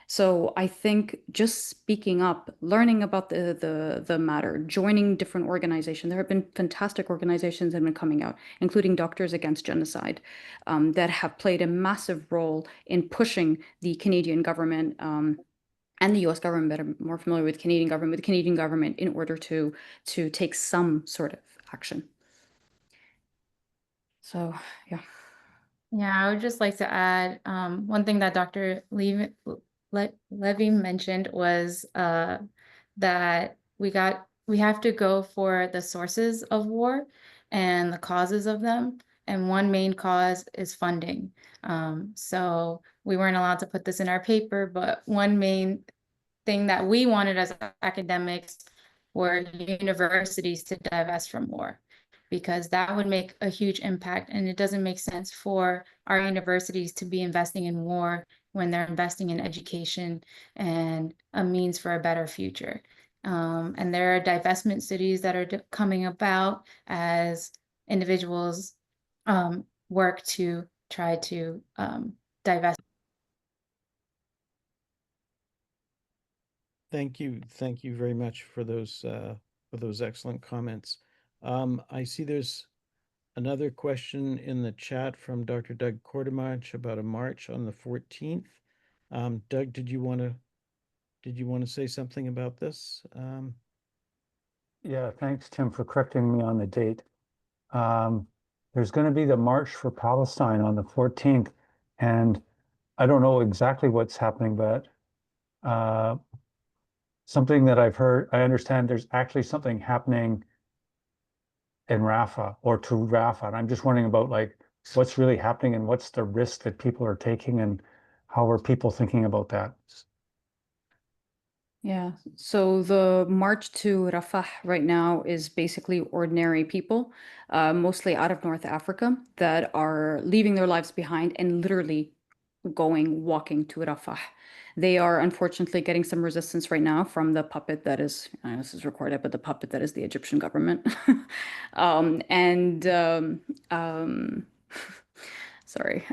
So I think just speaking up, learning about the matter, joining different organizations. There have been fantastic organizations that have been coming out, including Doctors Against Genocide, that have played a massive role in pushing the Canadian government and the U.S. government, that are more familiar with the Canadian government in order to take some sort of action. So, yeah. Yeah, I would just like to add one thing that Dr. Levy mentioned was that we have to go for the sources of war and the causes of them. And one main cause is funding. So we weren't allowed to put this in our paper, but one main thing that we wanted as academics were universities to divest from war, because that would make a huge impact. And it doesn't make sense for our universities to be investing in war when they're investing in education and a means for a better future. And there are divestment cities that are coming about as individuals work to try to divest. Thank you very much for those excellent comments. I see there's another question in the chat from Dr. Doug Kortemach about a march on the 14th. Doug, did you want to say something about this? Yeah, thanks, Tim, for correcting me on the date. There's going to be the March for Palestine on the 14th, and I don't know exactly what's happening, but something that I've heard, I understand there's actually something happening in Rafah or to Rafah. And I'm just wondering about like what's really happening and what's the risk that people are taking and how are people thinking about that? Yeah, so the march to Rafah right now is basically ordinary people, mostly out of North Africa, that are leaving their lives behind and literally walking to Rafah. They are unfortunately getting some resistance right now from the puppet that is, this is recorded, but the puppet that is the Egyptian government. um, and sorry,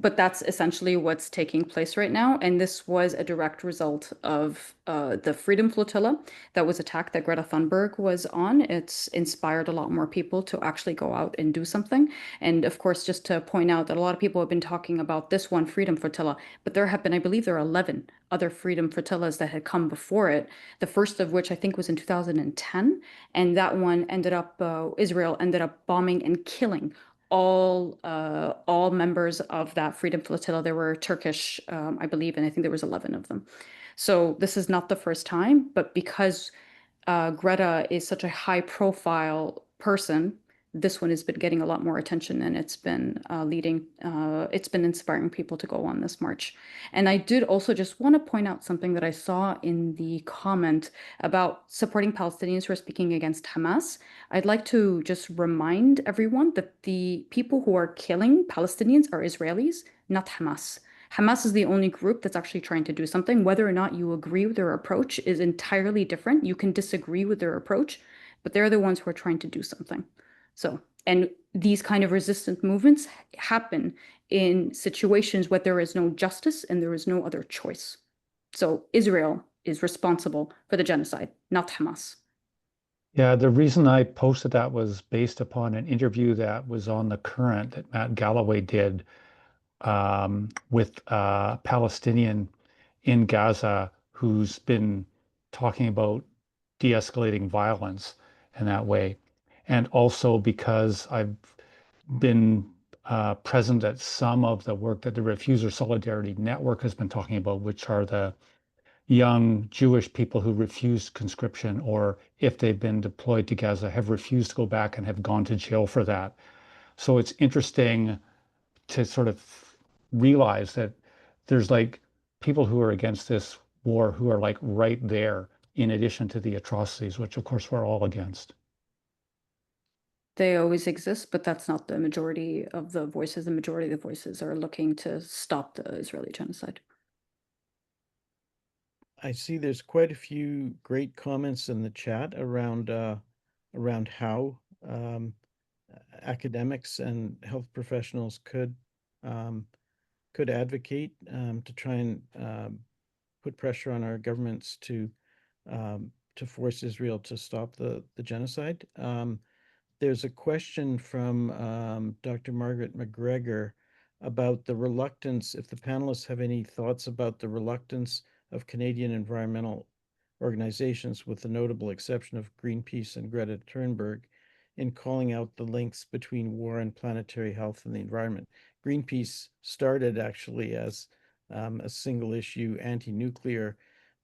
but that's essentially what's taking place right now. And this was a direct result of the Freedom Flotilla that was attacked that Greta Thunberg was on. It's inspired a lot more people to actually go out and do something. And of course, just to point out that a lot of people have been talking about this one Freedom Flotilla, but there have been, I believe there are 11 other Freedom Flotillas that had come before it. The first of which I think was in 2010. And that one ended up, Israel ended up bombing and killing all members of that Freedom Flotilla. There were Turkish, I believe, and I think there was 11 of them. So this is not the first time, but because Greta is such a high profile person, this one has been getting a lot more attention, and it's been it's been inspiring people to go on this march. And I did also just want to point out something that I saw in the comment about supporting Palestinians who are speaking against Hamas. I'd like to just remind everyone that the people who are killing Palestinians are Israelis, not Hamas. Hamas is the only group that's actually trying to do something. Whether or not you agree with their approach is entirely different. You can disagree with their approach, but they're the ones who are trying to do something. So, and these kind of resistant movements happen in situations where there is no justice and there is no other choice. So Israel is responsible for the genocide, not Hamas. Yeah, the reason I posted that was based upon an interview that was on The Current that Matt Galloway did with a Palestinian in Gaza who's been talking about de-escalating violence in that way. And also because I've been present at some of the work that the Refuser Solidarity Network has been talking about, which are the young Jewish people who refused conscription, or if they've been deployed to Gaza, have refused to go back and have gone to jail for that. So it's interesting to sort of realize that there's like people who are against this war who are like right there, in addition to the atrocities, which of course we're all against. They always exist, but that's not the majority of the voices. The majority of the voices are looking to stop the Israeli genocide. I see there's quite a few great comments in the chat around how academics and health professionals could advocate to try and put pressure on our governments to force Israel to stop the genocide. There's a question from Dr. Margaret McGregor about the reluctance, if the panelists have any thoughts about the reluctance of Canadian environmental organizations, with the notable exception of Greenpeace and Greta Thunberg, in calling out the links between war and planetary health and the environment. Greenpeace started actually as a single issue anti-nuclear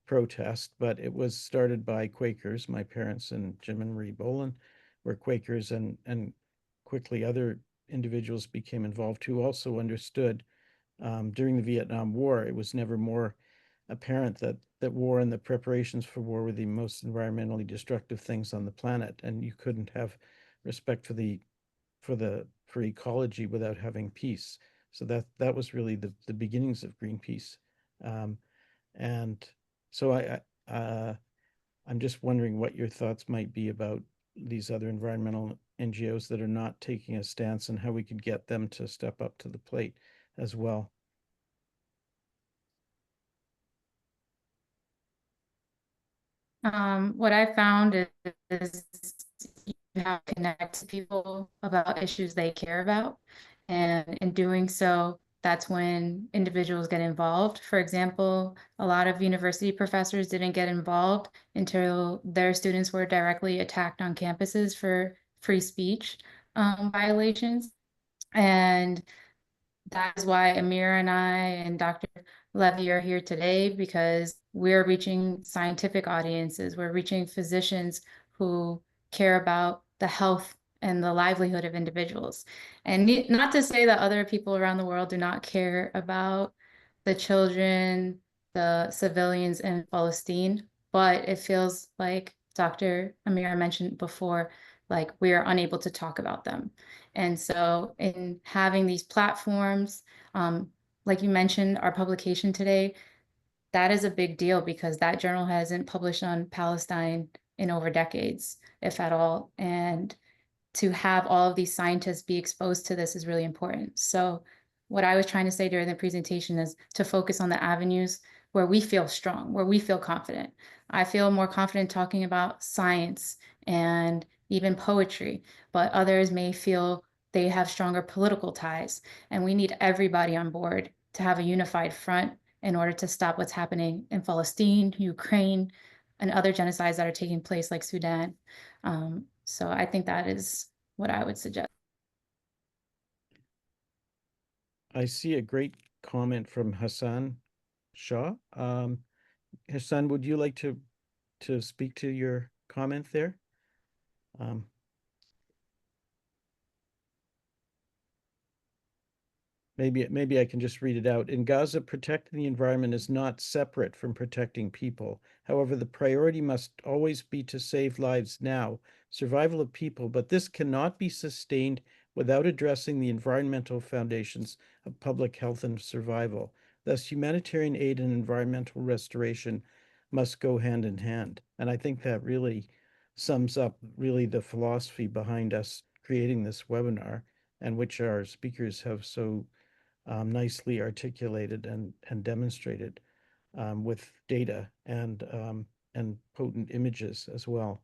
protest, but it was started by Quakers. My parents and Jim and Marie Boland were Quakers, and quickly other individuals became involved who also understood during the Vietnam War, it was never more apparent that war and the preparations for war were the most environmentally destructive things on the planet, and you couldn't have respect for ecology without having peace. So that was really the beginnings of Greenpeace, and so I'm just wondering what your thoughts might be about these other environmental NGOs that are not taking a stance, and how we could get them to step up to the plate as well. What I found is you have to connect to people about issues they care about. And in doing so, that's when individuals get involved. For example, a lot of university professors didn't get involved until their students were directly attacked on campuses for free speech violations. And that is why Amira and I and Dr. Levy are here today, because we're reaching scientific audiences. We're reaching physicians who care about the health and the livelihood of individuals. And not to say that other people around the world do not care about the children, the civilians in Palestine, but it feels like Dr. Amira mentioned before, like we are unable to talk about them. And so in having these platforms, like you mentioned, our publication today, that is a big deal because that journal hasn't published on Palestine in over decades, if at all. And to have all of these scientists be exposed to this is really important. So what I was trying to say during the presentation is to focus on the avenues where we feel strong, where we feel confident. I feel more confident talking about science and even poetry, but others may feel they have stronger political ties. And we need everybody on board to have a unified front in order to stop what's happening in Palestine, Ukraine, and other genocides that are taking place like Sudan. So I think that is what I would suggest. I see a great comment from Hassan Shah. Hassan, would you like to speak to your comment there? Maybe I can just read it out. In Gaza, protecting the environment is not separate from protecting people. However, the priority must always be to save lives now, survival of people, but this cannot be sustained without addressing the environmental foundations of public health and survival. Thus, humanitarian aid and environmental restoration must go hand in hand. And I think that really sums up really the philosophy behind us creating this webinar, and which our speakers have so nicely articulated and demonstrated with data and potent images as well.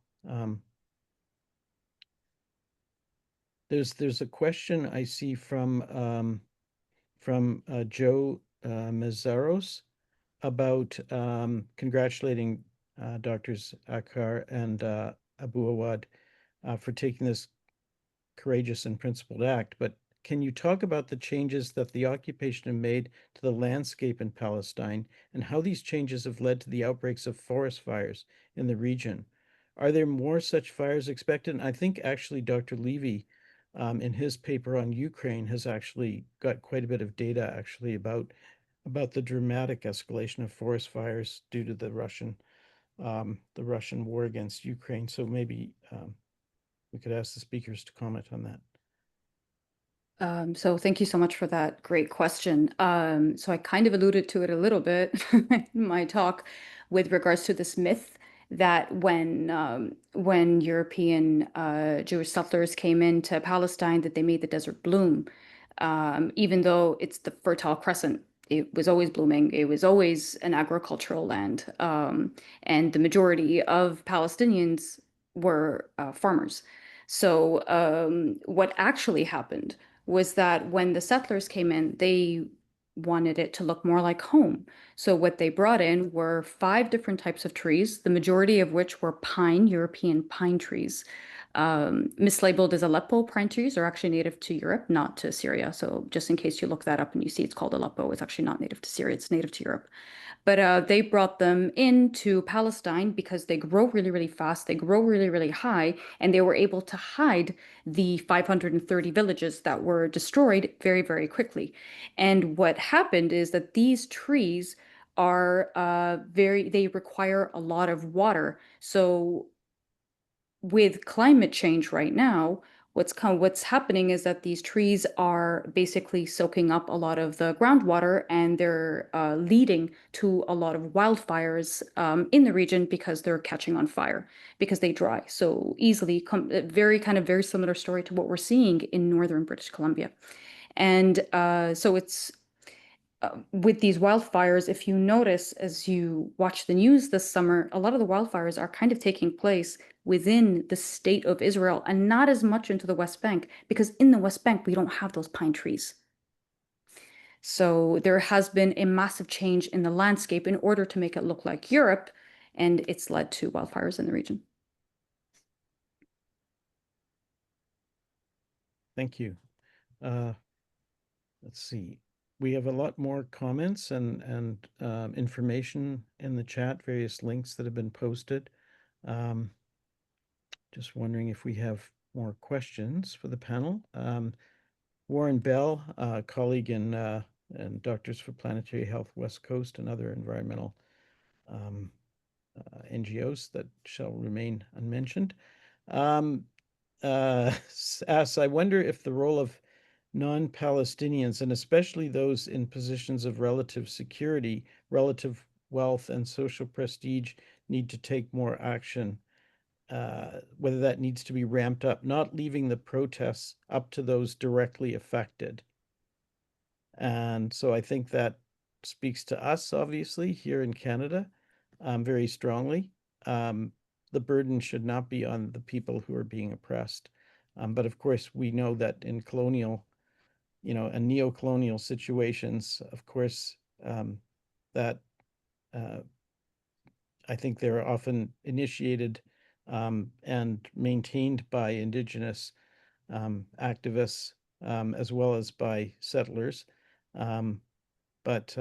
There's a question I see from Joe Mazzaros about congratulating Doctors Aker and Abuawad for taking this courageous and principled act, but can you talk about the changes that the occupation have made to the landscape in Palestine and how these changes have led to the outbreaks of forest fires in the region? Are there more such fires expected? And I think actually Dr. Levy, in his paper on Ukraine, has actually got quite a bit of data actually about the dramatic escalation of forest fires due to the Russian war against Ukraine. So maybe we could ask the speakers to comment on that. So thank you so much for that great question. So I kind of alluded to it a little bit in my talk with regards to this myth that when European Jewish settlers came into Palestine, that they made the desert bloom, even though it's the Fertile Crescent. It was always blooming. It was always an agricultural land, and the majority of Palestinians were farmers. So what actually happened was that when the settlers came in, they wanted it to look more like home. So what they brought in were 5 different types of trees, the majority of which were pine, European pine trees. Mislabeled as Aleppo pine trees are actually native to Europe, not to Syria. So just in case you look that up and you see it's called Aleppo, it's actually not native to Syria, it's native to Europe. But they brought them into Palestine because they grow really, really fast. They grow really, really high, and they were able to hide the 530 villages that were destroyed very, very quickly. And what happened is that these trees are they require a lot of water. So with climate change right now, what's happening is that these trees are basically soaking up a lot of the groundwater, and they're leading to a lot of wildfires in the region because they're catching on fire because they dry so easily. Very similar story to what we're seeing in northern British Columbia, and so it's. With these wildfires, if you notice as you watch the news this summer, a lot of the wildfires are kind of taking place within the state of Israel and not as much into the West Bank, because in the West Bank, we don't have those pine trees. So there has been a massive change in the landscape in order to make it look like Europe, and it's led to wildfires in the region. Thank you. Let's see. We have a lot more comments and information in the chat, various links that have been posted. Just wondering if we have more questions for the panel. Warren Bell, colleague in Doctors for Planetary Health West Coast and other environmental NGOs that shall remain unmentioned, asks, I wonder if the role of non-Palestinians, and especially those in positions of relative security, relative wealth, and social prestige, need to take more action, whether that needs to be ramped up, not leaving the protests up to those directly affected. And so I think that speaks to us, obviously, here in Canada, very strongly. The burden should not be on the people who are being oppressed. But of course, we know that in colonial and neo-colonial situations, of course, that I think they're often initiated and maintained by Indigenous activists as well as by settlers. But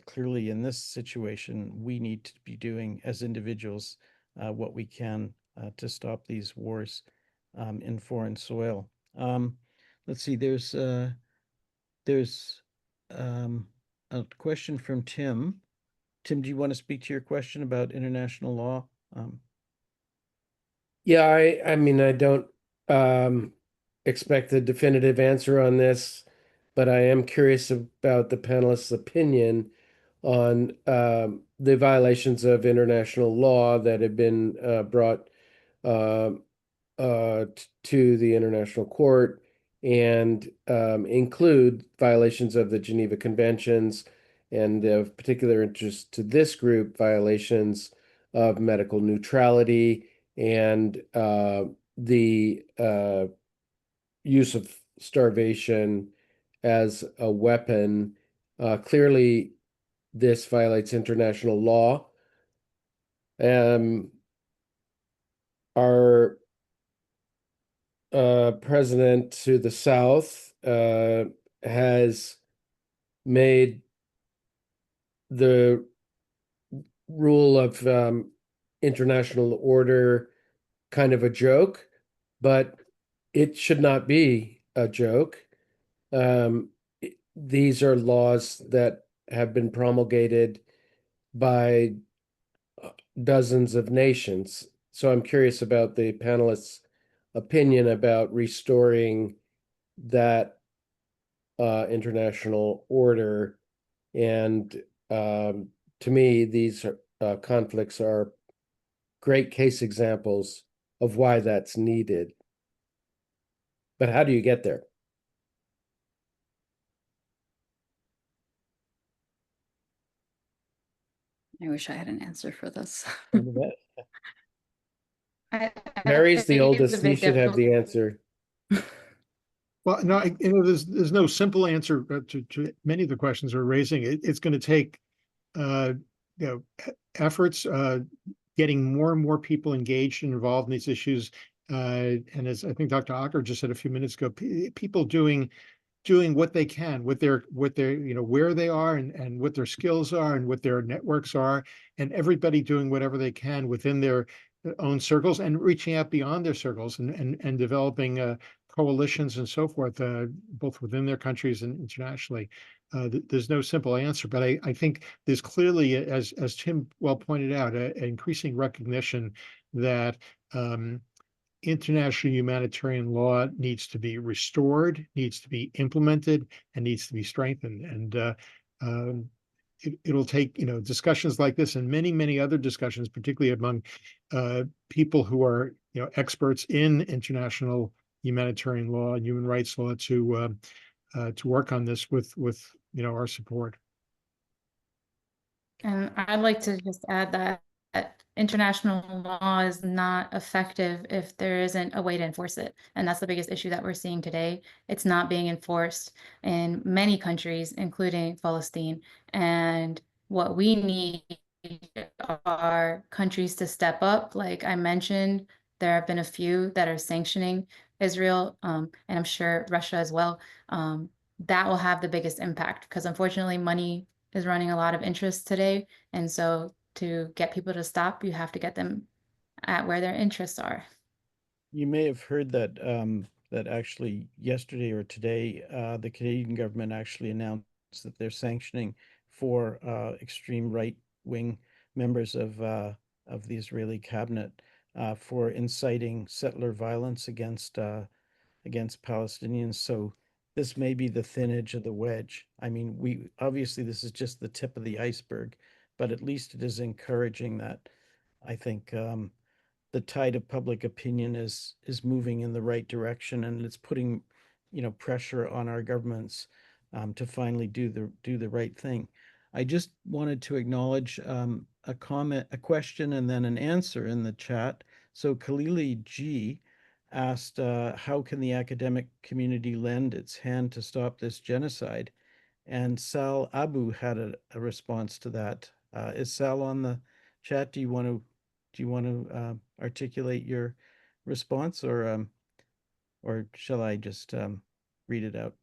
clearly in this situation, we need to be doing as individuals what we can to stop these wars in foreign soil. Let's see, there's a question from Tim. Tim, do you want to speak to your question about international law? Yeah, I mean, I don't expect a definitive answer on this, but I am curious about the panelists' opinion on the violations of international law that have been brought to the International Court, and include violations of the Geneva Conventions, and of particular interest to this group, violations of medical neutrality and the use of starvation as a weapon. Clearly, this violates international law. Our president to the south has made the rule of international order kind of a joke, but it should not be a joke. These are laws that have been promulgated by dozens of nations. So I'm curious about the panelists' opinion about restoring that international order. And to me, these conflicts are great case examples of why that's needed. But how do you get there? I wish I had an answer for this. Mary's the I think it's a oldest. He bit should have the answer. Well, no, there's no simple answer to many of the questions we're raising. It's going to take you know, efforts, getting more and more people engaged and involved in these issues. And as I think Dr. Aker just said a few minutes ago, people doing what they can with their you know, where they are and what their skills are and what their networks are, and everybody doing whatever they can within their own circles and reaching out beyond their circles and developing coalitions and so forth, both within their countries and internationally. There's no simple answer, but I think there's clearly, as Tim well pointed out, an increasing recognition that international humanitarian law needs to be restored, needs to be implemented, and needs to be strengthened. And it'll take, you know, discussions like this and many, many other discussions, particularly among people who are, you know, experts in international humanitarian law and human rights law to work on this with you know, our support. And I'd like to just add that international law is not effective if there isn't a way to enforce it. And that's the biggest issue that we're seeing today. It's not being enforced in many countries, including Palestine. And what we need are countries to step up. Like I mentioned, there have been a few that are sanctioning Israel, and I'm sure Russia as well. That will have the biggest impact because unfortunately money is running a lot of interest today. And so to get people to stop, you have to get them at where their interests are. You may have heard that that actually yesterday or today, the Canadian government actually announced that they're sanctioning 4 extreme right-wing members of the Israeli cabinet for inciting settler violence against Palestinians. So this may be the thin edge of the wedge. I mean, we obviously this is just the tip of the iceberg, but at least it is encouraging that I think the tide of public opinion is moving in the right direction, and it's putting, you know, pressure on our governments to finally do the right thing. I just wanted to acknowledge a comment, a question, and then an answer in the chat. So Khalili G asked, how can the academic community lend its hand to stop this genocide? And Sal Abu had a response to that. Is Sal on the chat? Do you want to articulate your response, or shall I just read it out?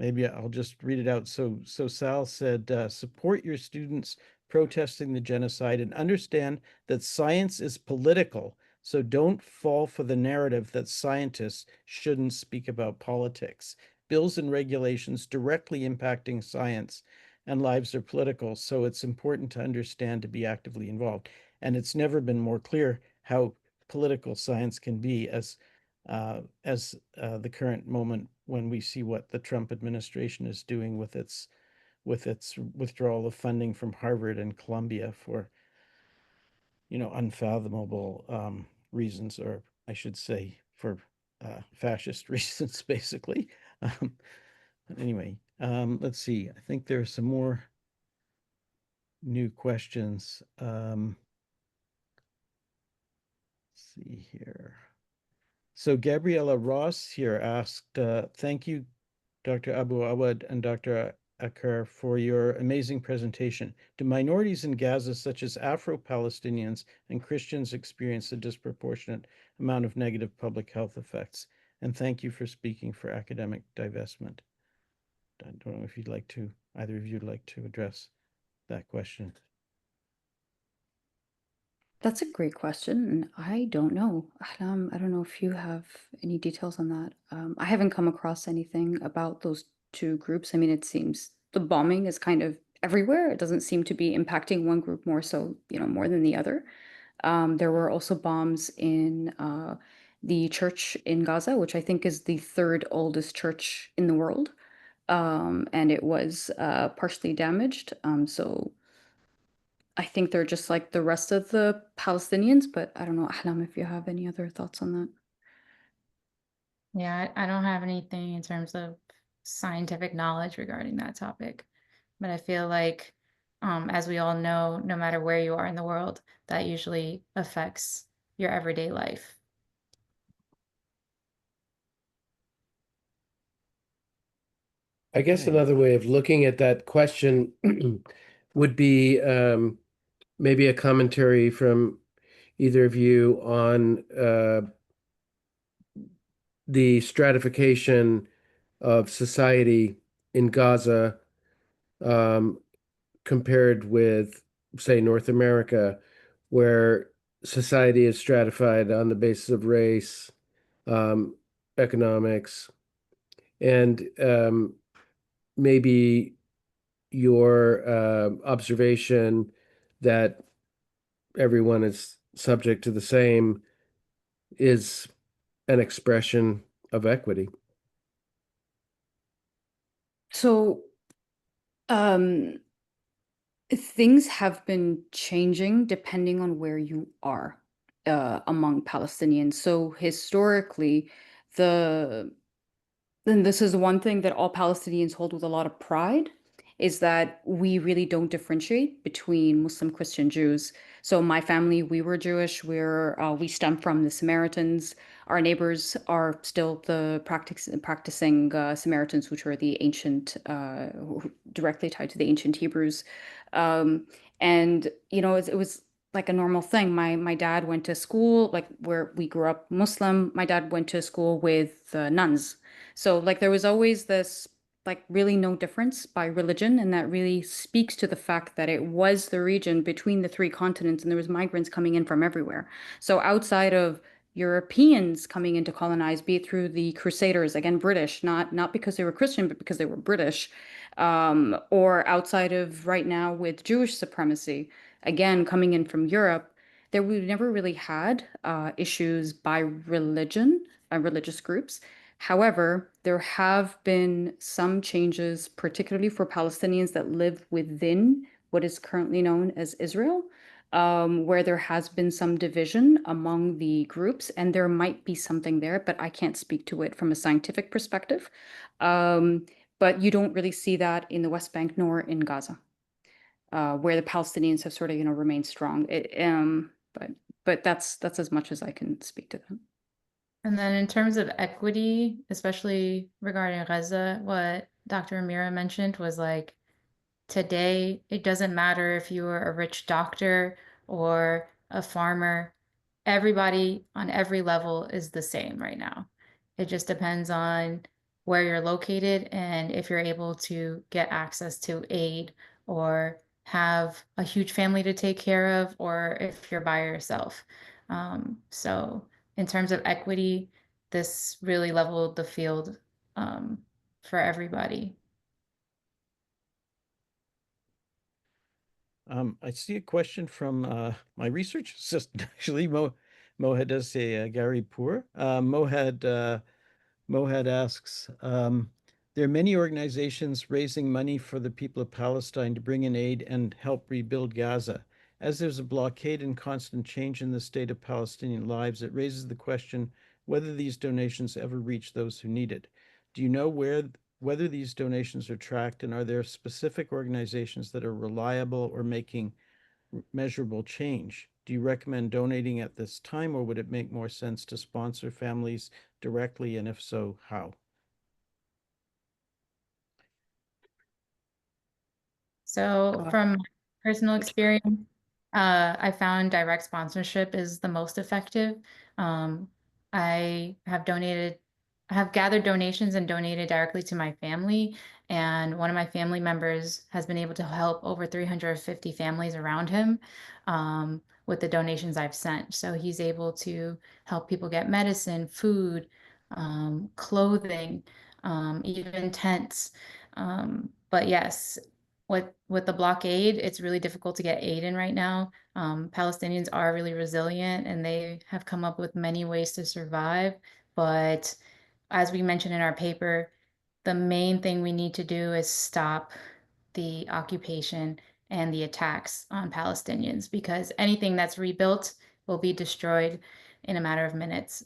Maybe I'll just read it out. So Sal said, support your students protesting the genocide and understand that science is political. So don't fall for the narrative that scientists shouldn't speak about politics. Bills and regulations directly impacting science and lives are political. So it's important to understand to be actively involved. And it's never been more clear how political science can be as the current moment when we see what the Trump administration is doing with its withdrawal of funding from Harvard and Columbia for, you know, unfathomable reasons, or I should say for fascist reasons, basically. Anyway, let's see. I think there are some more new questions. Let's see here. So Gabriella Ross here asked, thank you, Dr. Abuawad and Dr. Aker, for your amazing presentation. Do minorities in Gaza, such as Afro-Palestinians and Christians, experience a disproportionate amount of negative public health effects? And thank you for speaking for academic divestment. I don't know if you'd like to, either of you would like to address that question. That's a great question, and I don't know. Ahlam, I don't know if you have any details on that. I haven't come across anything about those 2 groups. I mean, it seems the bombing is kind of everywhere. It doesn't seem to be impacting one group more so, you know, more than the other. There were also bombs in the church in Gaza, which I think is the 3rd oldest church in the world. And it was partially damaged. So I think they're just like the rest of the Palestinians, but I don't know, Ahlam, if you have any other thoughts on that. Yeah, I don't have anything in terms of scientific knowledge regarding that topic, but I feel like, as we all know, no matter where you are in the world, that usually affects your everyday life. I guess Okay. another way of looking at that question would be maybe a commentary from either of you on the stratification of society in Gaza um, compared with, say, North America, where society is stratified on the basis of race, um, economics, and maybe your observation that everyone is subject to the same is an expression of equity. So, things have been changing depending on where you are among Palestinians. So historically, the and this is one thing that all Palestinians hold with a lot of pride, is that we really don't differentiate between Muslim, Christian, Jews. So my family, we were Jewish. We stem from the Samaritans. Our neighbors are still the practicing Samaritans, which are the ancient, directly tied to the ancient Hebrews. Um, and it was like a normal thing. My dad went to school, like where we grew up Muslim. My dad went to school with nuns. So like there was always this like really no difference by religion, and that really speaks to the fact that it was the region between the three continents, and there was migrants coming in from everywhere. So outside of Europeans coming in to colonize, be it through the Crusaders, again British, not because they were Christian, but because they were British, or outside of right now with Jewish supremacy, again coming in from Europe, there we've never really had issues by religion, by religious groups. However, there have been some changes, particularly for Palestinians that live within what is currently known as Israel, where there has been some division among the groups, and there might be something there, but I can't speak to it from a scientific perspective. Um, but you don't really see that in the West Bank nor in Gaza, where the Palestinians have sort of, remained strong. But that's as much as I can speak to that. And then in terms of equity, especially regarding Gaza, what Dr. Amira mentioned was like today, it doesn't matter if you are a rich doctor or a farmer, everybody on every level is the same right now. It just depends on where you're located and if you're able to get access to aid or have a huge family to take care of, or if you're by yourself. So in terms of equity, this really leveled the field for everybody. I see a question from my research assistant, actually, Mohad does say Gary Poor. Mohad asks, there are many organizations raising money for the people of Palestine to bring in aid and help rebuild Gaza. As there's a blockade and constant change in the state of Palestinian lives, it raises the question whether these donations ever reach those who need it. Do you know whether these donations are tracked, and are there specific organizations that are reliable or making measurable change? Do you recommend donating at this time, or would it make more sense to sponsor families directly, and if so, how? So from personal experience, I found direct sponsorship is the most effective. I have gathered donations and donated directly to my family. And one of my family members has been able to help over 350 families around him with the donations I've sent. So he's able to help people get medicine, food, clothing, even tents. But yes, with the blockade, it's really difficult to get aid in right now. Palestinians are really resilient and they have come up with many ways to survive. But as we mentioned in our paper, the main thing we need to do is stop the occupation and the attacks on Palestinians, because anything that's rebuilt will be destroyed in a matter of minutes.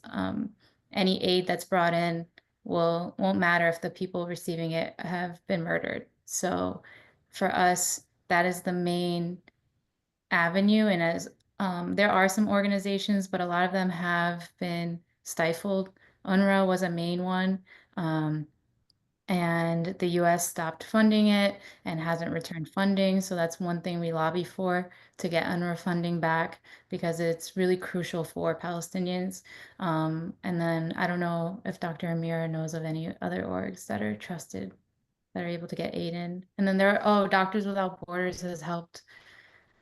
Any aid that's brought in won't matter if the people receiving it have been murdered. So for us, that is the main avenue. And as there are some organizations, but a lot of them have been stifled. UNRWA was a main one. and the US stopped funding it and hasn't returned funding. So that's one thing we lobby for, to get UNRWA funding back, because it's really crucial for Palestinians. And then I don't know if Dr. Amira knows of any other orgs that are trusted, that are able to get aid in. And then there are, Doctors Without Borders has helped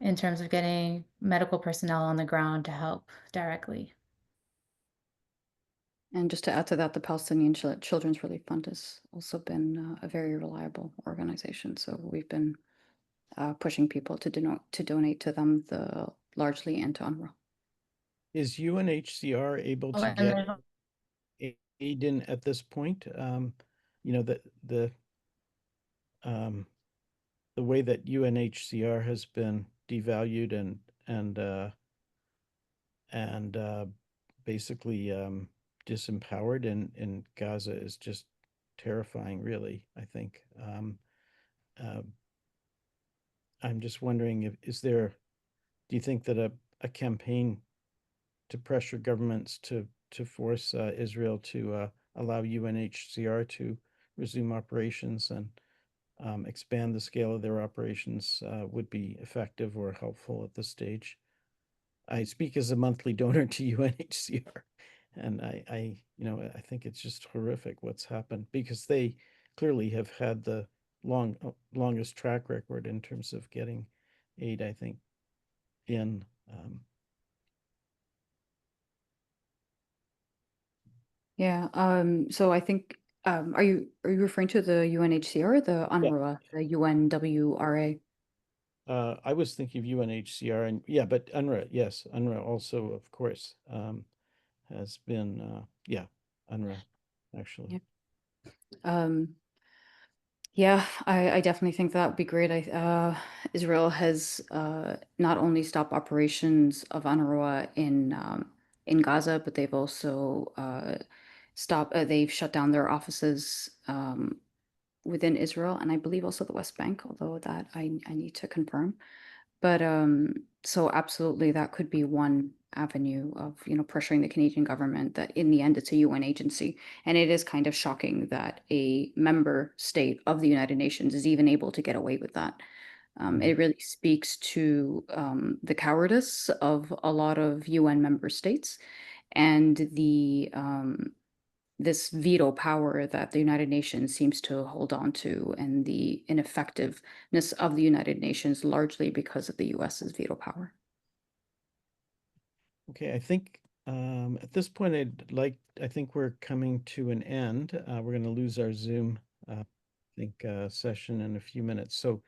in terms of getting medical personnel on the ground to help directly. And just to add to that, the Palestinian Children's Relief Fund has also been a very reliable organization. So we've been pushing people to donate to them, largely and to UNRWA. Is UNHCR able Oh, to and get there's aid in at this point? You know, the way that UNHCR has been devalued and basically disempowered in Gaza is just terrifying, really, I think. I'm just wondering do you think that a campaign to pressure governments to force Israel to allow UNHCR to resume operations and expand the scale of their operations would be effective or helpful at this stage? I speak as a monthly donor to UNHCR, and I think it's just horrific what's happened, because they clearly have had the longest track record in terms of getting aid, I think, in Yeah. So I think, are you referring to the UNHCR or the UNRWA, the UNWRA? I was thinking of UNHCR, and yeah, but UNRWA, yes, UNRWA also, of course, has been UNRWA actually. Um, yeah, I definitely think that would be great. Israel has not only stopped operations of UNRWA in Gaza, but they've also they've shut down their offices within Israel, and I believe also the West Bank, although that I need to confirm. But so absolutely, that could be one avenue of, pressuring the Canadian government, that in the end it's a UN agency. And it is kind of shocking that a member state of the United Nations is even able to get away with that. It really speaks to the cowardice of a lot of UN member states, and this veto power that the United Nations seems to hold on to, and the ineffectiveness of the United Nations largely because of the US's veto power. Okay, I think at this point I think we're coming to an end. We're going to lose our Zoom session in a few minutes. So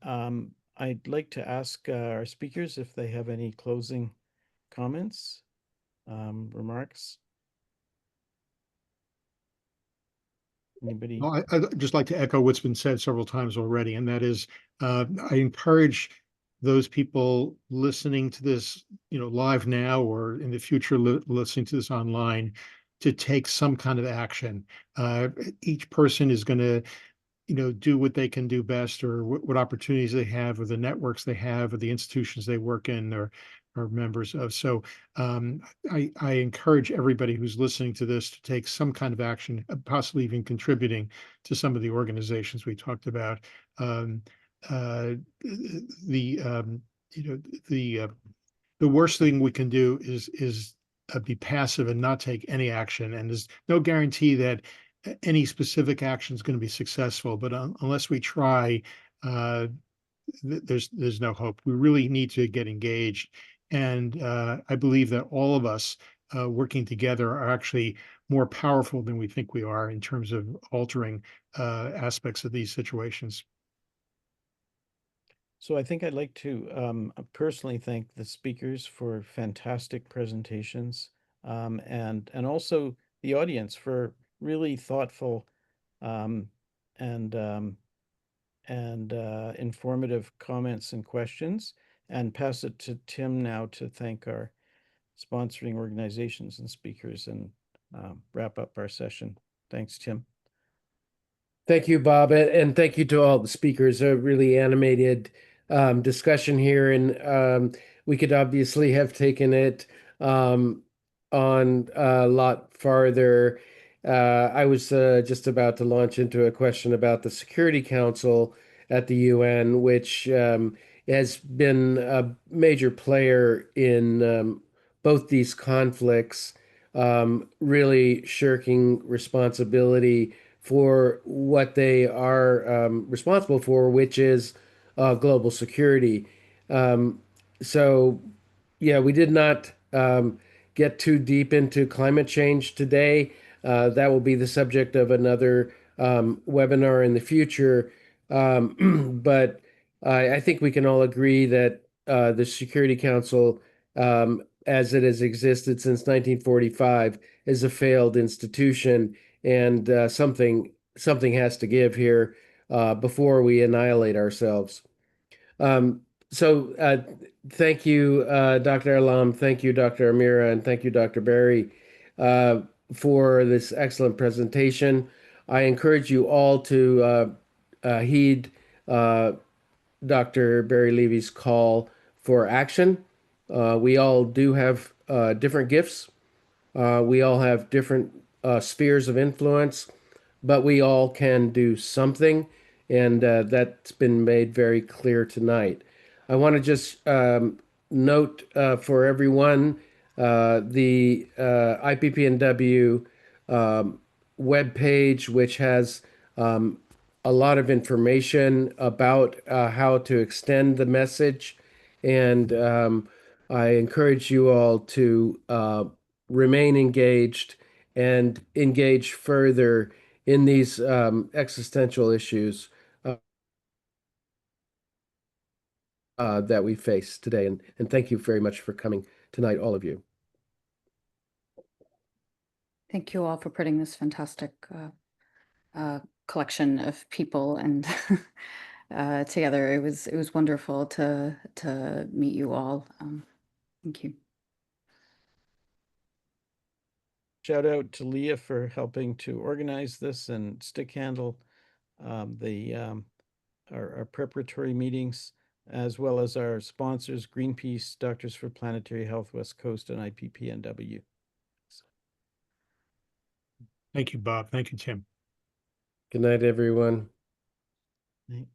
I'd like to ask our speakers if they have any closing comments, remarks. Anybody? Well, I'd just like to echo what's been said several times already, and that is, I encourage those people listening to this, live now or in the future, listening to this online, to take some kind of action. Each person is going to, do what they can do best, or what opportunities they have, or the networks they have, or the institutions they work in, or are members of. So I encourage everybody who's listening to this to take some kind of action, possibly even contributing to some of the organizations we talked about. Um, the the worst thing we can do is be passive and not take any action. And there's no guarantee that any specific action is going to be successful, but unless we try, there's no hope. We really need to get engaged, and I believe that all of us working together are actually more powerful than we think we are in terms of altering aspects of these situations. So I think I'd like to personally thank the speakers for fantastic presentations, and also the audience for really thoughtful um, and informative comments and questions, and pass it to Tim now to thank our sponsoring organizations and speakers, and wrap up our session. Thanks, Tim. Thank you, Bob, and thank you to all the speakers. A really animated discussion here, and we could obviously have taken it on a lot farther. I was just about to launch into a question about the Security Council at the UN, which has been a major player in both these conflicts, really shirking responsibility for what they are responsible for, which is global security. Um, so, yeah, we did not get too deep into climate change today. That will be the subject of another webinar in the future. But I think we can all agree that the Security Council, as it has existed since 1945, is a failed institution, and something has to give here before we annihilate ourselves. Um, so thank you, Dr. Ahlam. Thank you, Dr. Amira, and thank you, Dr. Barry, uh, for this excellent presentation. I encourage you all to heed Dr. Barry Levy's call for action. We all do have different gifts. We all have different spheres of influence, but we all can do something, and that's been made very clear tonight. I want to just note for everyone the IPPNW web page, which has a lot of information about how to extend the message. And I encourage you all to remain engaged and engage further in these existential issues that we face today. And thank you very much for coming tonight, all of you. Thank you all for putting this fantastic collection of people and together. It was wonderful to meet you all. Thank you. Shout out to Leah for helping to organize this and stick handle our preparatory meetings, as well as our sponsors, Greenpeace, Doctors for Planetary Health West Coast, and IPPNW. Thank you, Bob. Thank you, Tim. Good night, everyone. Right.